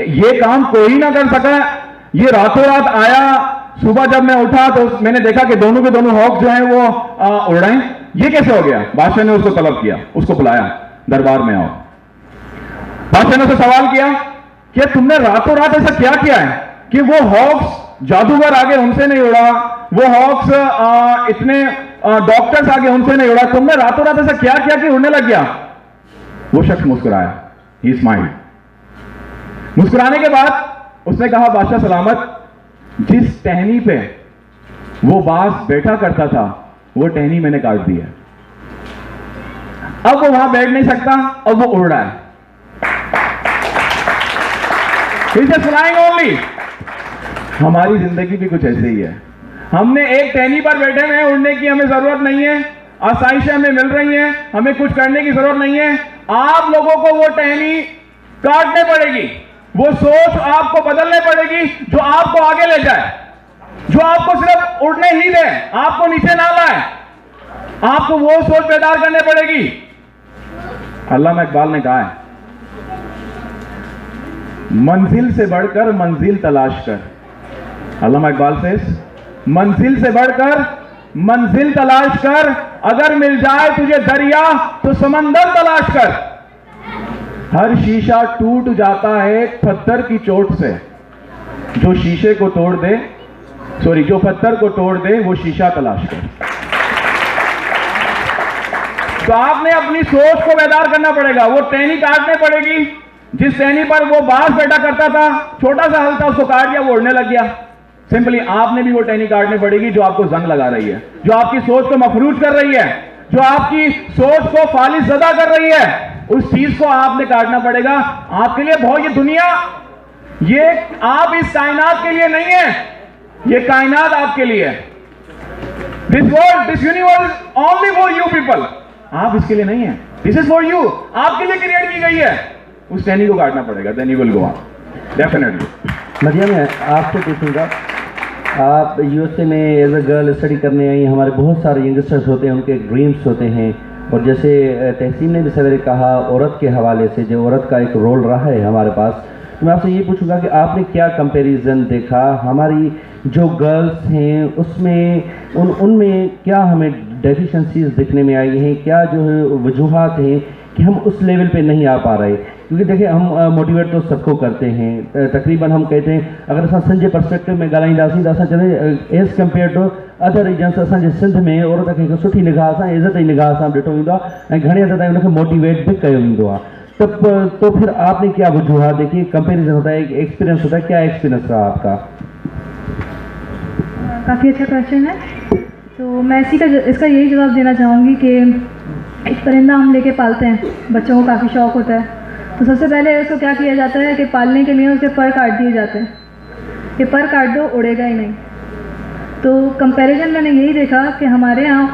ये काम कोई ना कर सका, ये रातों रात आया। सुबह जब मैं उठा तो मैंने देखा कि दोनों के दोनों हॉक्स जो हैं वो उड़ रहे हैं, ये कैसे हो गया? बादशाह ने उसको तलब किया, उसको बुलाया, दरबार में आओ। बादशाह ने उससे सवाल किया कि तुमने रातों रात ऐसा क्या किया है कि वो हॉक्स जादूगर आगे उनसे नहीं उड़ा, वो हॉक्स इतने डॉक्टर्स आगे उनसे नहीं उड़ा, तुमने रातों रात ऐसा क्या किया कि उड़ने लग गया? वो शख्स मुस्कुराया, ही स्माइल्ड। मुस्कुराने के बाद उसने कहा, बादशाह सलामत, जिस टहनी पे वो बाज बैठा करता था वो टहनी मैंने काट दी है, अब वो वहां बैठ नहीं सकता, अब वो उड़ रहा है। He's just flying only। हमारी जिंदगी भी कुछ ऐसे ही है। हमने एक टहनी पर बैठे हुए हैं, उड़ने की हमें जरूरत नहीं है, आसाइशें हमें मिल रही हैं, हमें कुछ करने की जरूरत नहीं है। आप लोगों को वो टहनी काटने पड़ेगी, वो सोच आपको बदलने पड़ेगी जो आपको आगे ले जाए, जो आपको सिर्फ उड़ने ही दे, आपको नीचे ना लाए। आपको वो सोच पैदा करने पड़ेगी। अल्लामा इकबाल ने कहा है, मंजिल से बढ़कर मंजिल तलाश कर। अल्लामा इकबाल से, मंजिल से बढ़कर मंजिल तलाश कर, अगर मिल जाए तुझे दरिया तो समंदर तलाश कर। हर शीशा टूट जाता है पत्थर की चोट से, जो शीशे को तोड़ दे, सॉरी, जो पत्थर को तोड़ दे वो शीशा तलाश कर। तो आपने अपनी सोच को बेदार करना पड़ेगा, वो टहनी काटनी पड़ेगी। जिस टहनी पर वो बाज बैठा करता था, छोटा सा हल था, उसको काट दिया, वो उड़ने लग गया। सिंपली आपने भी वो टहनी काटनी पड़ेगी जो आपको जंग लगा रही है, जो आपकी सोच को मफरूज कर रही है, जो आपकी सोच को फालिस ज़दा कर रही है, उस चीज को आपने काटना पड़ेगा। आपके लिए बहुत, ये दुनिया, ये आप इस कायनात के लिए नहीं है, ये कायनात आपके लिए है। This world, this universe only for you people. आप इसके लिए नहीं है, दिस इज फॉर यू, आपके लिए क्रिएट की गई है। उस टहनी को काटना पड़ेगा, then you will go on definitely. Mariam, मैं आपसे पूछूंगा, आप यूएसए में एज अ गर्ल स्टडी करने आई, हमारे बहुत सारे यंगस्टर्स होते हैं, उनके ड्रीम्स होते हैं, और जैसे तहसीन ने भी सवेरे कहा औरत के हवाले से जो औरत का एक रोल रहा है हमारे पास, तो मैं आपसे ये पूछूंगा कि आपने क्या कंपैरिजन देखा, हमारी जो गर्ल्स हैं उसमें उनमें क्या हमें डेफिशिएंसीज दिखने में आई हैं, क्या जो है वजूहात हैं कि हम उस लेवल पे नहीं आ पा रहे। क्योंकि देखिए हम मोटिवेट तो सबको करते हैं, तकरीबन हम कहते हैं अगर असां सिंध जे पर्सपेक्टिव में ॻाल्हाईंदासीं त असां चवंदा as compare to other regions, असांजे सिंध में औरत खे हिकु सुठी निगाह सां, इज़त जी निगाह सां ॾिठो वेंदो आहे ऐं घणी हद ताईं उनखे मोटिवेट भी कयो वेंदो आहे। तो फिर आपने क्या वजूहात देखी, कंपेरिजन होता है, एक्सपीरियंस होता है, क्या एक्सपीरियंस रहा आपका? काफ़ी अच्छा क्वेश्चन है। तो मैं इसका यही जवाब देना चाहूँगी कि एक परिंदा हम लेके पालते हैं, बच्चों को काफ़ी शौक़ होता है, तो सबसे पहले उसको क्या किया जाता है कि पालने के लिए उसके पर काट दिए जाते हैं कि पर काट दो, उड़ेगा ही नहीं। तो कंपैरिजन मैंने यही देखा कि हमारे यहाँ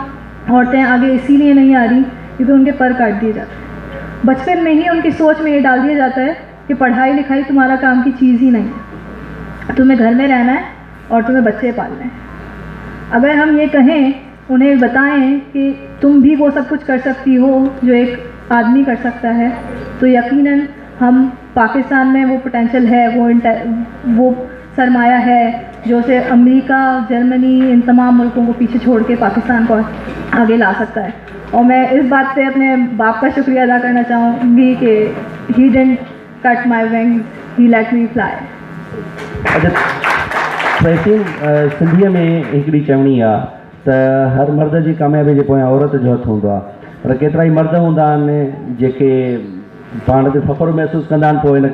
औरतें आगे इसीलिए नहीं आ रही क्योंकि उनके पर काट दिए जाते हैं। बचपन में ही उनकी सोच में ये डाल दिया जाता है कि पढ़ाई लिखाई तुम्हारा काम की चीज़ ही नहीं है, तुम्हें घर में रहना है और तुम्हें बच्चे पालने हैं। अगर हम ये कहें, उन्हें बताएं कि तुम भी वो सब कुछ कर सकती हो जो एक आदमी कर सकता है, तो यकीनन हम पाकिस्तान में वो पोटेंशियल है, वो सरमाया है जो से अमेरिका, जर्मनी, इन तमाम मुल्कों को पीछे छोड़ के पाकिस्तान को आगे ला सकता है। और मैं इस बात पे अपने बाप का शुक्रिया अदा करना चाहूँगी कि he didn't cut my wings, he let me fly. अच्छा, तहसीन, सिंधीअ में हिकिड़ी चवणी आहे त हर मर्द जी कामयाबी जे पोयां औरत जो हथु हूंदो आहे, पर केतिरा ई मर्द हूंदा आहिनि जेके पाण ते फ़ख़्रु महसूसु कंदा आहिनि, पोइ इन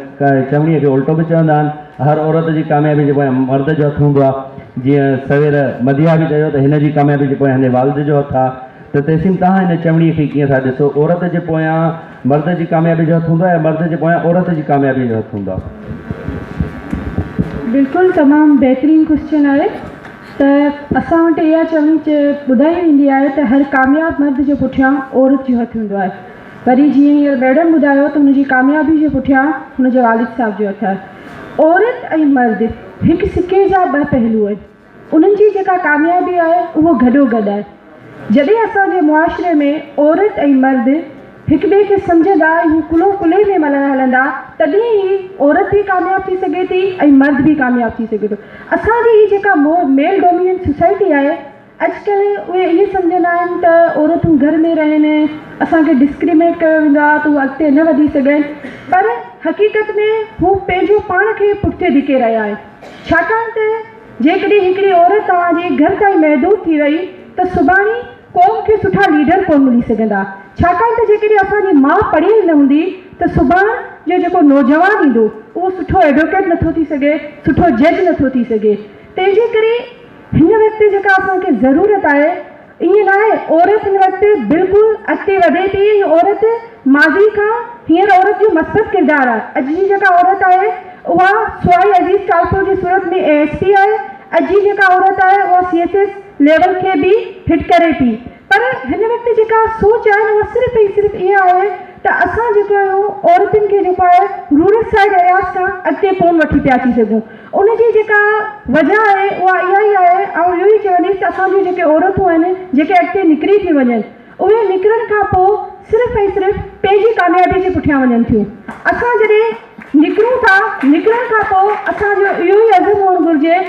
चवणीअ खे उल्टो बि चवंदा आहिनि, हर औरत जी कामयाबी जे पोयां मर्द जो हथु हूंदो आहे। जीअं सवेर मदिया बि चयो त हिन जी कामयाबी जे पोयां हिन वालिद जो हथु आहे। त तहसीन, तव्हां हिन चवणीअ खे कीअं था ॾिसो, औरत जे पोयां मर्द जी कामयाबी जो हथु हूंदो आहे या मर्द जे पोयां औरत जी कामयाबी जो हथु हूंदो आहे? बिल्कुलु तमामु बहितरीनु क्वेश्चन आहे। त असां वटि इहा चवणी ॿुधाई वेंदी आहे त हर कामयाबु मर्द जे पुठियां औरत जो हथु हूंदो आहे, वरी जीअं हींअर मैडम ॿुधायो त हुनजी कामयाबी जे पुठियां हुनजे वालिद साहिब जो हथु आहे। औरत ऐं मर्द हिकु सिके जा ॿ पहलू आहिनि, उन्हनि जी जेका कामयाबी आहे उहो गॾोगॾु आहे। जॾहिं असांजे मुआशरे में औरत ऐं मर्द हिक ॿिए खे सम्झंदा ऐं हू कुलो कुले में हलंदा, तॾहिं ई औरत भी कामयाब थी सघे थी ऐं मर्द भी कामयाब थी सघे थो। असांजी ही जेका मेल डोमिनेंट सोसाइटी आहे, अॼुकल्ह उहे इहे सम्झंदा आहिनि त औरतूं घर में रहनि, असांखे डिस्क्रिमिनेट कयो वेंदो आहे त उहे अॻिते न वधी सघनि, पर हक़ीक़त में हू पंहिंजो पाण खे पुठिते धिके रहिया आहिनि। छाकाणि त जेकॾहिं हिकिड़ी औरत तव्हांजे घर ताईं महदूद थी वई त सुभाणे क़ौम खे सुठा लीडर कोन मिली सघंदा। छाकाणि त जेकॾहिं असांजी माउ पढ़ियल न हूंदी त सुभाणे जो जेको नौजवान ईंदो उहो सुठो एडवोकेट नथो थी सघे, सुठो जज नथो थी सघे। तंहिंजे करे हिन वक़्तु जेका असांखे ज़रूरत आहे, ईअं न आहे औरत हिन वक़्तु बिल्कुलु अॻिते वधे थी, ऐं औरत माज़ी खां हींअर औरत जो मस्बत किरदारु आहे। अॼु जी जेका औरत आहे उहा सुवाई अज़ीज़ टालपुर जी सूरत में ASP आहे, अॼु जी जेका औरत आहे उहा CSS लेवल खे बि हिट करे थी। पर हिन वक़्तु जेका सोच आहे उहा सिर्फ़ु ऐं सिर्फ़ु इहा आहे त असां जेको आहियूं औरतुनि खे जेको आहे रूरल साइड एरियाज़ खां अॻिते कोन वठी पिया अची सघूं। उनजी जेका वजह आहे उहा इहा ई आहे, ऐं इहो ई चवंदसि त असांजूं जेके औरतूं आहिनि जेके अॻिते निकिरी थी वञनि, उहे निकिरण खां पोइ सिर्फ़ु ऐं सिर्फ़ु पंहिंजी कामयाबी जे पुठियां वञनि थियूं। असां जॾहिं निकिरूं था, निकिरण खां पोइ असांजो इहो ई अज़म हुअणु घुरिजे,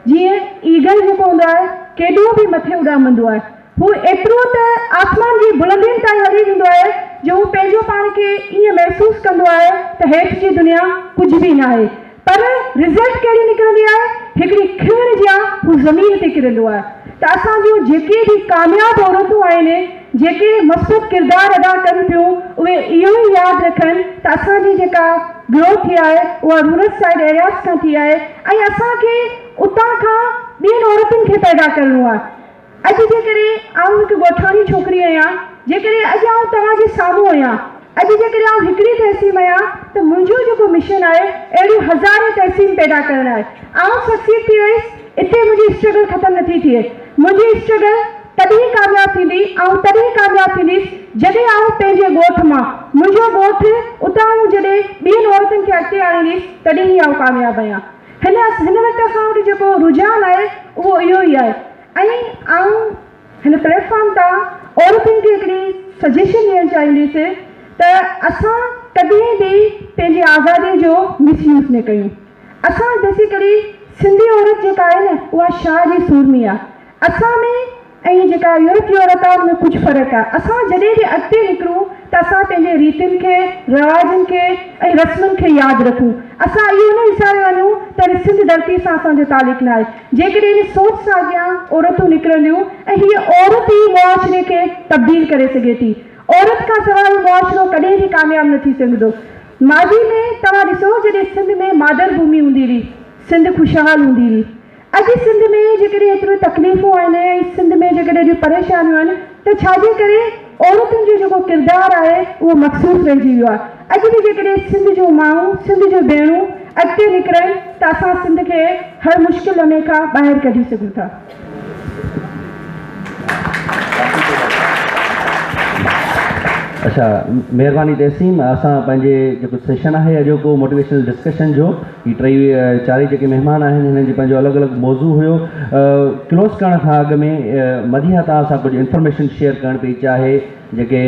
जीअं ईगल जेको हूंदो आहे केॾो बि मथे उॾामंदो आहे, हू एतिरो त आसमान जी बुलंदियुनि ताईं हली वेंदो आहे जो हू पंहिंजो पाण खे ईअं महसूसु कंदो आहे त हेठि जी दुनिया कुझु बि न आहे। पर रिज़ल्ट कहिड़ी निकिरंदी आहे, हिकिड़ी खिलण जी आहे, हू ज़मीन ते किरंदो आहे। त असांजूं जेके बि कामयाब औरतूं आहिनि, जेके मस्बत किरदारु अदा कनि पियूं, उहे इहो ई यादि रखनि त असांजी जेका ग्रो थी आहे उहा रूरल साइड एरियाज़ खां थी आहे ऐं असांखे उतां खां ॿियनि औरतुनि खे पैदा करिणो आहे। अॼु जेकॾहिं आउं हिकु ॻोठाणी छोकिरी आहियां, जेकॾहिं अॼु आउं तव्हांजे साम्हूं आहियां, अॼु जेकॾहिं आउं हिकिड़ी तहसील आहियां त मुंहिंजो जेको मिशन आहे अहिड़ियूं हज़ारे तहसील पैदा करणु आहे। आउं सक्सीड थी वयसि, इते मुंहिंजी स्ट्रगल ख़तमु नथी थिए। मुंहिंजी स्ट्रगल तॾहिं कामयाबु थींदी, ऐं तॾहिं कामयाबु थींदसि जॾहिं आउं पंहिंजे ॻोठ मां, मुंहिंजो ॻोठु उतां जॾहिं ॿियनि औरतुनि खे अॻिते आणींदसि तॾहिं ई आउं कामयाबु आहियां। हिन वक़्तु असां वटि जेको रुझान आहे उहो इहो ई आहे। ऐं आउं हिन प्लेटफॉर्म तां औरतुनि खे हिकिड़ी सजेशन ॾियणु चाहींदसि त असां कॾहिं बि पंहिंजी आज़ादी जो मिसयूज़ न कयूं। असां बेसिकली सिंधी औरत जेका आहे न उहा शाह जी सूरमी आहे। असां में ऐं जेका यूरोपी औरत आहे उनमें कुझु फ़र्क़ु आहे। असां जॾहिं बि अॻिते निकिरूं त असां पंहिंजे रीतियुनि खे, रिवाजनि खे ऐं रस्मनि खे यादि रखूं। असां इहो न विसारे वञूं त सिंध धरती सां असांजो तालुक़ु न आहे। जेकॾहिं इन सोच सां अॻियां औरतूं निकिरंदियूं ऐं हीअ औरत ई मुआशरे खे तब्दील करे सघे थी। औरत खां सवाइ मुआशरो कॾहिं बि कामयाबु न थी सघंदो। मादी में तव्हां ॾिसो जॾहिं सिंध में मादर भूमि हूंदी हुई, सिंध ख़ुशहाल हूंदी हुई। अॼु सिंध में जेकॾहिं एतिरियूं तकलीफ़ूं आहिनि ऐं सिंध में जेकॾहिं एॾियूं परेशानियूं आहिनि त छाजे करे औरतुनि जो जेको किरदारु आहे उहो मखसूस रहिजी वियो आहे। अॼु बि जेकॾहिं सिंध जो माण्हू, सिंध जो भेणूं अॻिते निकिरनि त असां सिंध खे हर मुश्किल में खां ॿाहिरि कढी सघूं था। अच्छा, महिरबानी तहसीम। असां पंहिंजे जेको सेशन आहे अॼोको मोटिवेशनल डिस्कशन जो, ही चारई जेके महिमान आहिनि हिननि जो पंहिंजो अलॻि अलॻि मौज़ू हुयो। क्लोज़ करण खां अॻु में मदिहा तव्हां सां कुझु इंफॉर्मेशन शेयर करणु पई चाहे, जेके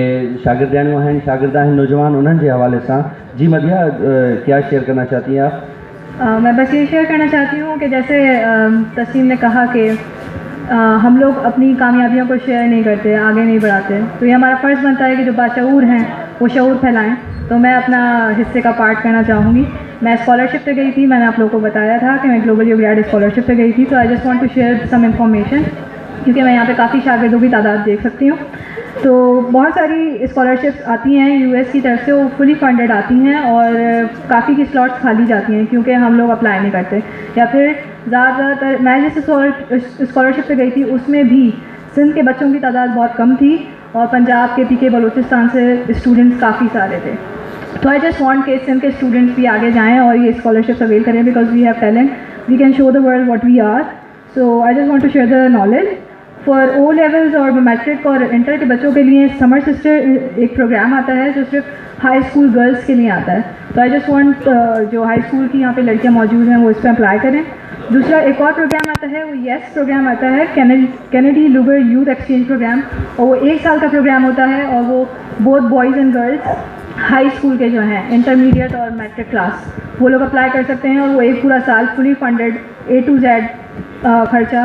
शागिर्दानियूं आहिनि, शागिर्द आहिनि, नौजवान, उन्हनि जे हवाले सां। जी मदिहा, क्या शेयर करना चाहती हैं आप? मैं बस ये शेयर करना चाहती हूँ कि जैसे तस्लीम ने कहा कि हम लोग अपनी कामयाबियों को शेयर नहीं करते, आगे नहीं बढ़ाते, तो ये हमारा फ़र्ज़ बनता है कि जो बाशऊर हैं वो शऊर फैलाएं। तो मैं अपना हिस्से का पार्ट करना चाहूँगी। मैं स्कॉलरशिप पे गई थी, मैंने आप लोगों को बताया था कि मैं ग्लोबल यू ग्रेड स्कॉलरशिप पे गई थी। तो I just want to share some information, क्योंकि मैं यहाँ पे काफ़ी शागिर्दों की तादाद देख सकती हूँ। तो बहुत सारी स्कॉलरशिप्स आती हैं यूएस की तरफ से, वो फुली फंडेड आती हैं और काफ़ी की स्लॉट्स खाली जाती हैं क्योंकि हम लोग अप्लाई नहीं करते। या फिर ज़्यादातर मैं जिस स्कॉलरशिप पे गई थी उसमें भी सिंध के बच्चों की तादाद बहुत कम थी और पंजाब के, पीके, बलूचिस्तान से स्टूडेंट्स काफ़ी सारे थे। तो आई जस्ट वांट कि सिंध के स्टूडेंट्स भी आगे जाएँ और ये स्कॉलरशिप्स अवेल करें, because we have talent, we can show the world what we are. So I just want to share the knowledge. For O levels और मैट्रिक और इंटर के बच्चों के लिए समर सिस्टर एक प्रोग्राम आता है जो सिर्फ हाई स्कूल गर्ल्स के लिए आता है। तो आई जस्ट वांट जो हाई स्कूल की यहाँ पे लड़कियाँ मौजूद हैं वो इस पर अप्लाई करें। दूसरा एक और प्रोग्राम आता है, वो येस प्रोग्राम आता है, कैनेडी लुगर यूथ एक्सचेंज प्रोग्राम, और वो 1 साल का प्रोग्राम होता है और वो both boys and girls high school के जो हैं, इंटरमीडिएट और मैट्रिक क्लास, वो लोग अप्लाई कर सकते हैं। और वो एक पूरा साल fully funded A to Z खर्चा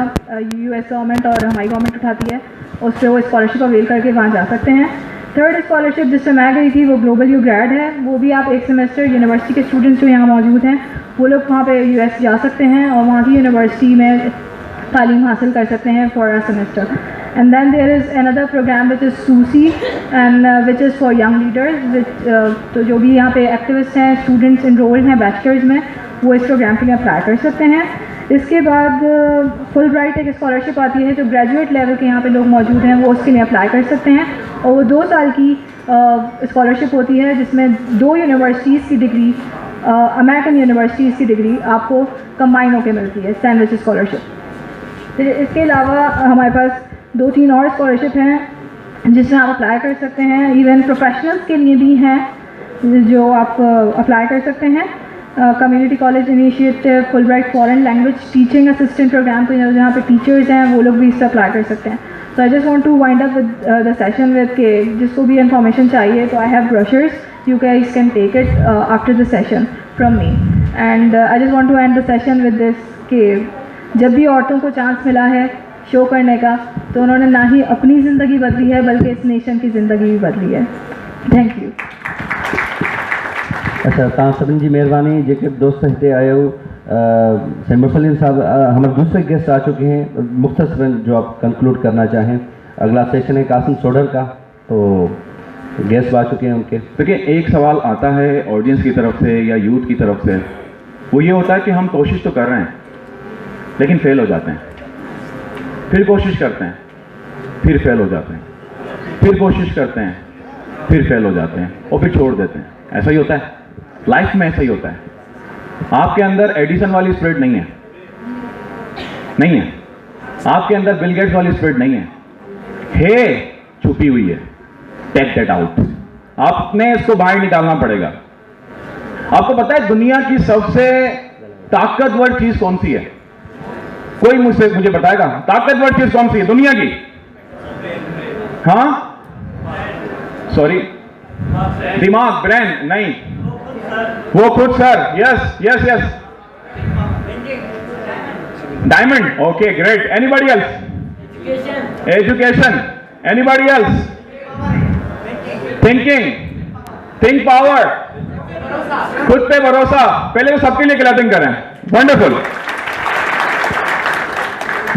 यूएस गवर्नमेंट और हमारी गवर्नमेंट उठाती है, उस पर वो स्कॉलरशिप अवेल करके वहाँ जा सकते हैं। थर्ड स्कॉलरशिप जिससे मैं गई थी वो ग्लोबल यू ग्रेड है, वो भी आप 1 सेमेस्टर यूनिवर्सिटी के स्टूडेंट्स जो यहाँ मौजूद हैं वो लोग वहाँ पे यूएस जा सकते हैं और वहाँ की यूनिवर्सिटी में तालीम हासिल कर सकते हैं for a semester. And then there is another program which is SUSI and which is for young leaders, तो जो भी यहाँ पे एक्टिविस्ट हैं, स्टूडेंट्स इनरोल्ड हैं बैचलर्स में, वो इस प्रोग्राम के लिए अप्लाई कर सकते हैं। इसके बाद फुल ब्राइट एक स्कॉलरशिप आती है जो ग्रेजुएट लेवल के यहाँ पे लोग मौजूद हैं वो उसके लिए अप्लाई कर सकते हैं, और वो 2 साल की स्कॉलरशिप होती है जिसमें 2 यूनिवर्सिटीज़ की डिग्री, अमेरिकन यूनिवर्सिटीज़ की डिग्री आपको कंबाइन होकर मिलती है, सैंडविच स्कॉलरशिप। फिर इसके अलावा हमारे पास 2-3 और स्कॉलरशिप हैं जिसमें आप अप्लाई कर सकते हैं। इवन प्रोफेशनल्स के लिए भी हैं जो आप अप्लाई कर सकते हैं। Community college initiative Fulbright foreign language teaching assistant program, तो जहाँ पे टीचर्स हैं वो लोग भी इससे अप्लाई कर सकते हैं। तो I just want to wind up with the session with के जिसको भी इन्फॉर्मेशन चाहिए तो I have brochures, you guys can take it after the session from me. And I just want to end the session with this कि जब भी औरतों को चांस मिला है शो करने का तो उन्होंने ना ही अपनी ज़िंदगी बदली है बल्कि इस नेशन की ज़िंदगी भी बदली है। Thank you. अच्छा, तव्हां सभिनी जी महिरबानी। जेके दोस्त हिते आयो, सैयद मुरसलीन साहब हमारे दूसरे गेस्ट आ चुके हैं, मुख्तसरन जो आप कंक्लूड करना चाहें। अगला सेशन है कासिम सोडर का, तो गेस्ट आ चुके हैं उनके। देखिए, एक सवाल आता है ऑडियंस की तरफ से या यूथ की तरफ से, वो ये होता है कि हम कोशिश तो कर रहे हैं लेकिन फेल हो जाते हैं, फिर कोशिश करते हैं, फिर फेल हो जाते हैं, फिर कोशिश करते हैं, फिर फेल हो जाते हैं और फिर छोड़ देते हैं। ऐसा ही होता है लाइफ में, ऐसा ही होता है। आपके अंदर एडिसन वाली स्पिरिट नहीं है, नहीं है। आपके अंदर बिल गेट्स वाली स्पिरिट नहीं है, छुपी हुई है। Take that out. आपने इसको बाहर निकालना पड़ेगा। आपको पता है दुनिया की सबसे ताकतवर चीज कौन सी है? कोई मुझे बताएगा ताकतवर चीज कौन सी है दुनिया की? हाँ, सॉरी, दिमाग, ब्रेन नहीं, वो खुद sir. Yes yes yes, diamond. Okay, great. Anybody else? Education. Anybody else? Thinking, think power, खुद पे भरोसा। पहले वो सबके लिए क्लैपिंग करें। वंडरफुल।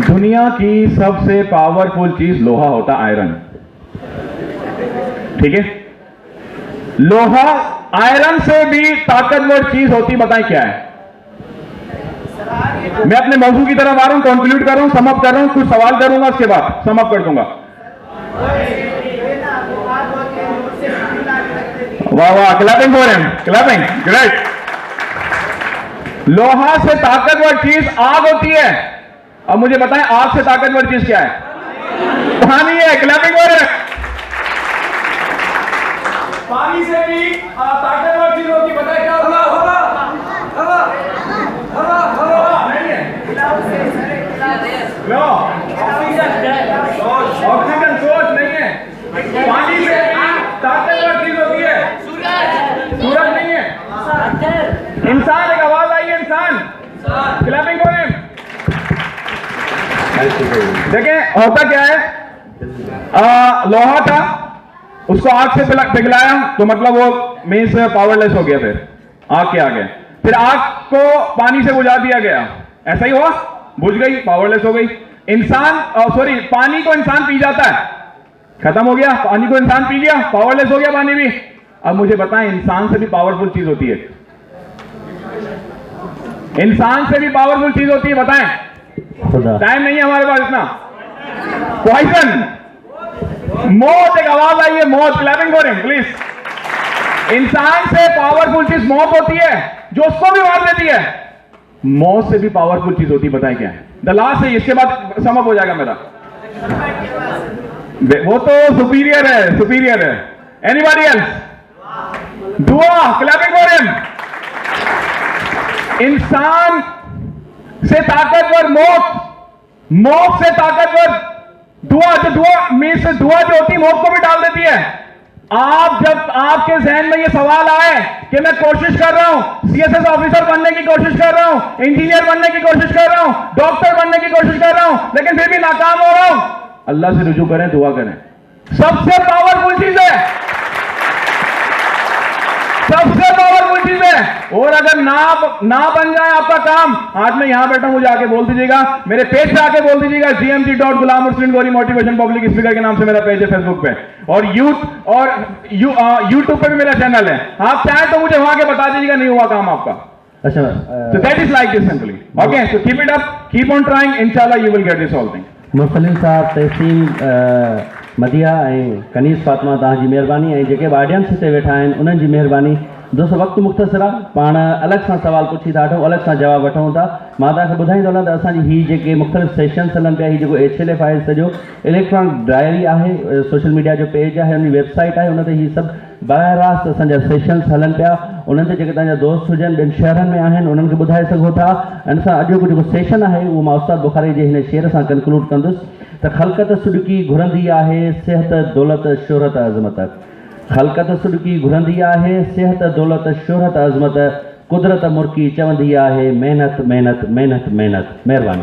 दुनिया की सबसे पावरफुल चीज लोहा होता, आयरन। ठीक है, लोहा आयरन से भी ताकतवर चीज होती, बताएं क्या है? मैं अपने मौजू की तरफ आ रहा हूं, कंक्लूड कर रहा हूं, सम अप कर रहा हूं, कुछ सवाल करूंगा, उसके बाद सम अप कर दूंगा। वाह वाह, clapping for him, clapping, great. लोहा से ताकतवर चीज आग होती है। अब मुझे बताएं आग से ताकतवर चीज क्या है? पानी है। Clapping for him. पानी से भी ताकतवर चीज होती, पता है क्या? हवा, हवा, हवा, हवा, हवा नहीं है। लो, ऑक्सीजन सोर्स नहीं है। पानी से ताकतवर चीज होती है। सूरज नहीं है। इंसान, एक आवाज आई है, इंसान। Clapping for him. देखें होता क्या है, लोहा था, उसको आग से पिघलाया तो मतलब वो मीन्स पावरलेस हो गया, फिर आग के आगे। फिर आग को पानी से बुझा दिया गया, ऐसा ही हुआ, बुझ गई, पावरलेस हो गई। इंसान, सॉरी, पानी को इंसान पी जाता है, खत्म हो गया। पानी को इंसान पी गया, पावरलेस हो गया पानी भी। अब मुझे बताएं इंसान से भी पावरफुल चीज होती है, इंसान से भी पावरफुल चीज होती है, बताएं? टाइम नहीं है हमारे पास इतना। पॉइजन, मौत। एक आवाज आई है, मौत। Clapping for him please. इंसान से पावरफुल चीज मौत होती है, जो उसको भी मार देती है। मौत से भी पावरफुल चीज होती है, बताएं क्या है? द लास्ट है, इसके बाद समअप हो जाएगा मेरा। वो तो सुपीरियर है, सुपीरियर है। Anybody else? Dua. Clapping for him. इंसान से ताकतवर मौत, मौत से ताकतवर दुआ। जो दुआ मीन्स दुआ जो होती है मौत को भी डाल देती है। आप जब आपके जहन में ये सवाल आए कि मैं कोशिश कर रहा हूं, सीएसएस ऑफिसर बनने की कोशिश कर रहा हूं, इंजीनियर बनने की कोशिश कर रहा हूं, डॉक्टर बनने की कोशिश कर रहा हूं, लेकिन फिर भी नाकाम हो रहा हूं, अल्लाह से रुजू करें, दुआ करें। सबसे पावरफुल चीज है, सबसे पावरफुल चीज है। और अगर ना बन जाए आपका काम, आज मैं यहां बैठा हूं, मुझे आके बोल दीजिएगा, मेरे पेज पे आके बोल दीजिएगा, gmg.ghulam Gauri motivation public speaker के नाम से मेरा पेज है फेसबुक पे, और यूट्यूब पे भी मेरा चैनल है। आप चाहें तो मुझे वहां के बता दीजिएगा नहीं हुआ काम आपका। अच्छा, so that is like this simply. Okay, so keep it up, keep on trying, inshallah you will get this whole thing. Mursalin साहब, तहसीन मदिया ऐं कनीज़ फातिमा, तव्हांजी महिरबानी, ऐं जेके ऑडियंस हिते वेठा आहिनि उन्हनि जी महिरबानी। दोस्तों, वक़्तु मुख़्तसिर आहे, पाण अलॻि सां सवाल पुछी था वठूं, अलॻि सां जवाब वठूं था। मां तव्हांखे ॿुधाईंदो हलां त असांजी हीअ जेके मुख़्तलिफ़ सेशन्स हलनि पिया, हीअ जेको HLF आहे सॼो इलेक्ट्रॉनिक डायरी आहे, सोशल मीडिया जो पेज आहे, हुन जी वेबसाइट आहे, हुन ते हीअ सभु ॿाहिरि रास्त असांजा सेशन्स हलनि पिया। उन्हनि ते जेके तव्हांजा दोस्त हुजनि ॿियनि शहरनि में आहिनि उन्हनि खे ॿुधाए सघो था। इन सां अॼोको जेको सेशन आहे उहो मां उस्ताद बुखारी जे हिन शेर सां कंक्लूड कंदुसि त ख़लक़त सुॾकी घुरंदी आहे सिहत दौलत शोहरत अज़मत। ख़लक़त सुॾकी घुरंदी आहे सिहत दौलत शोहरत अज़मत। कुदरत मुर्की चवंदी आहे महिनत महिनत महिनत महिनत। महिरबानी।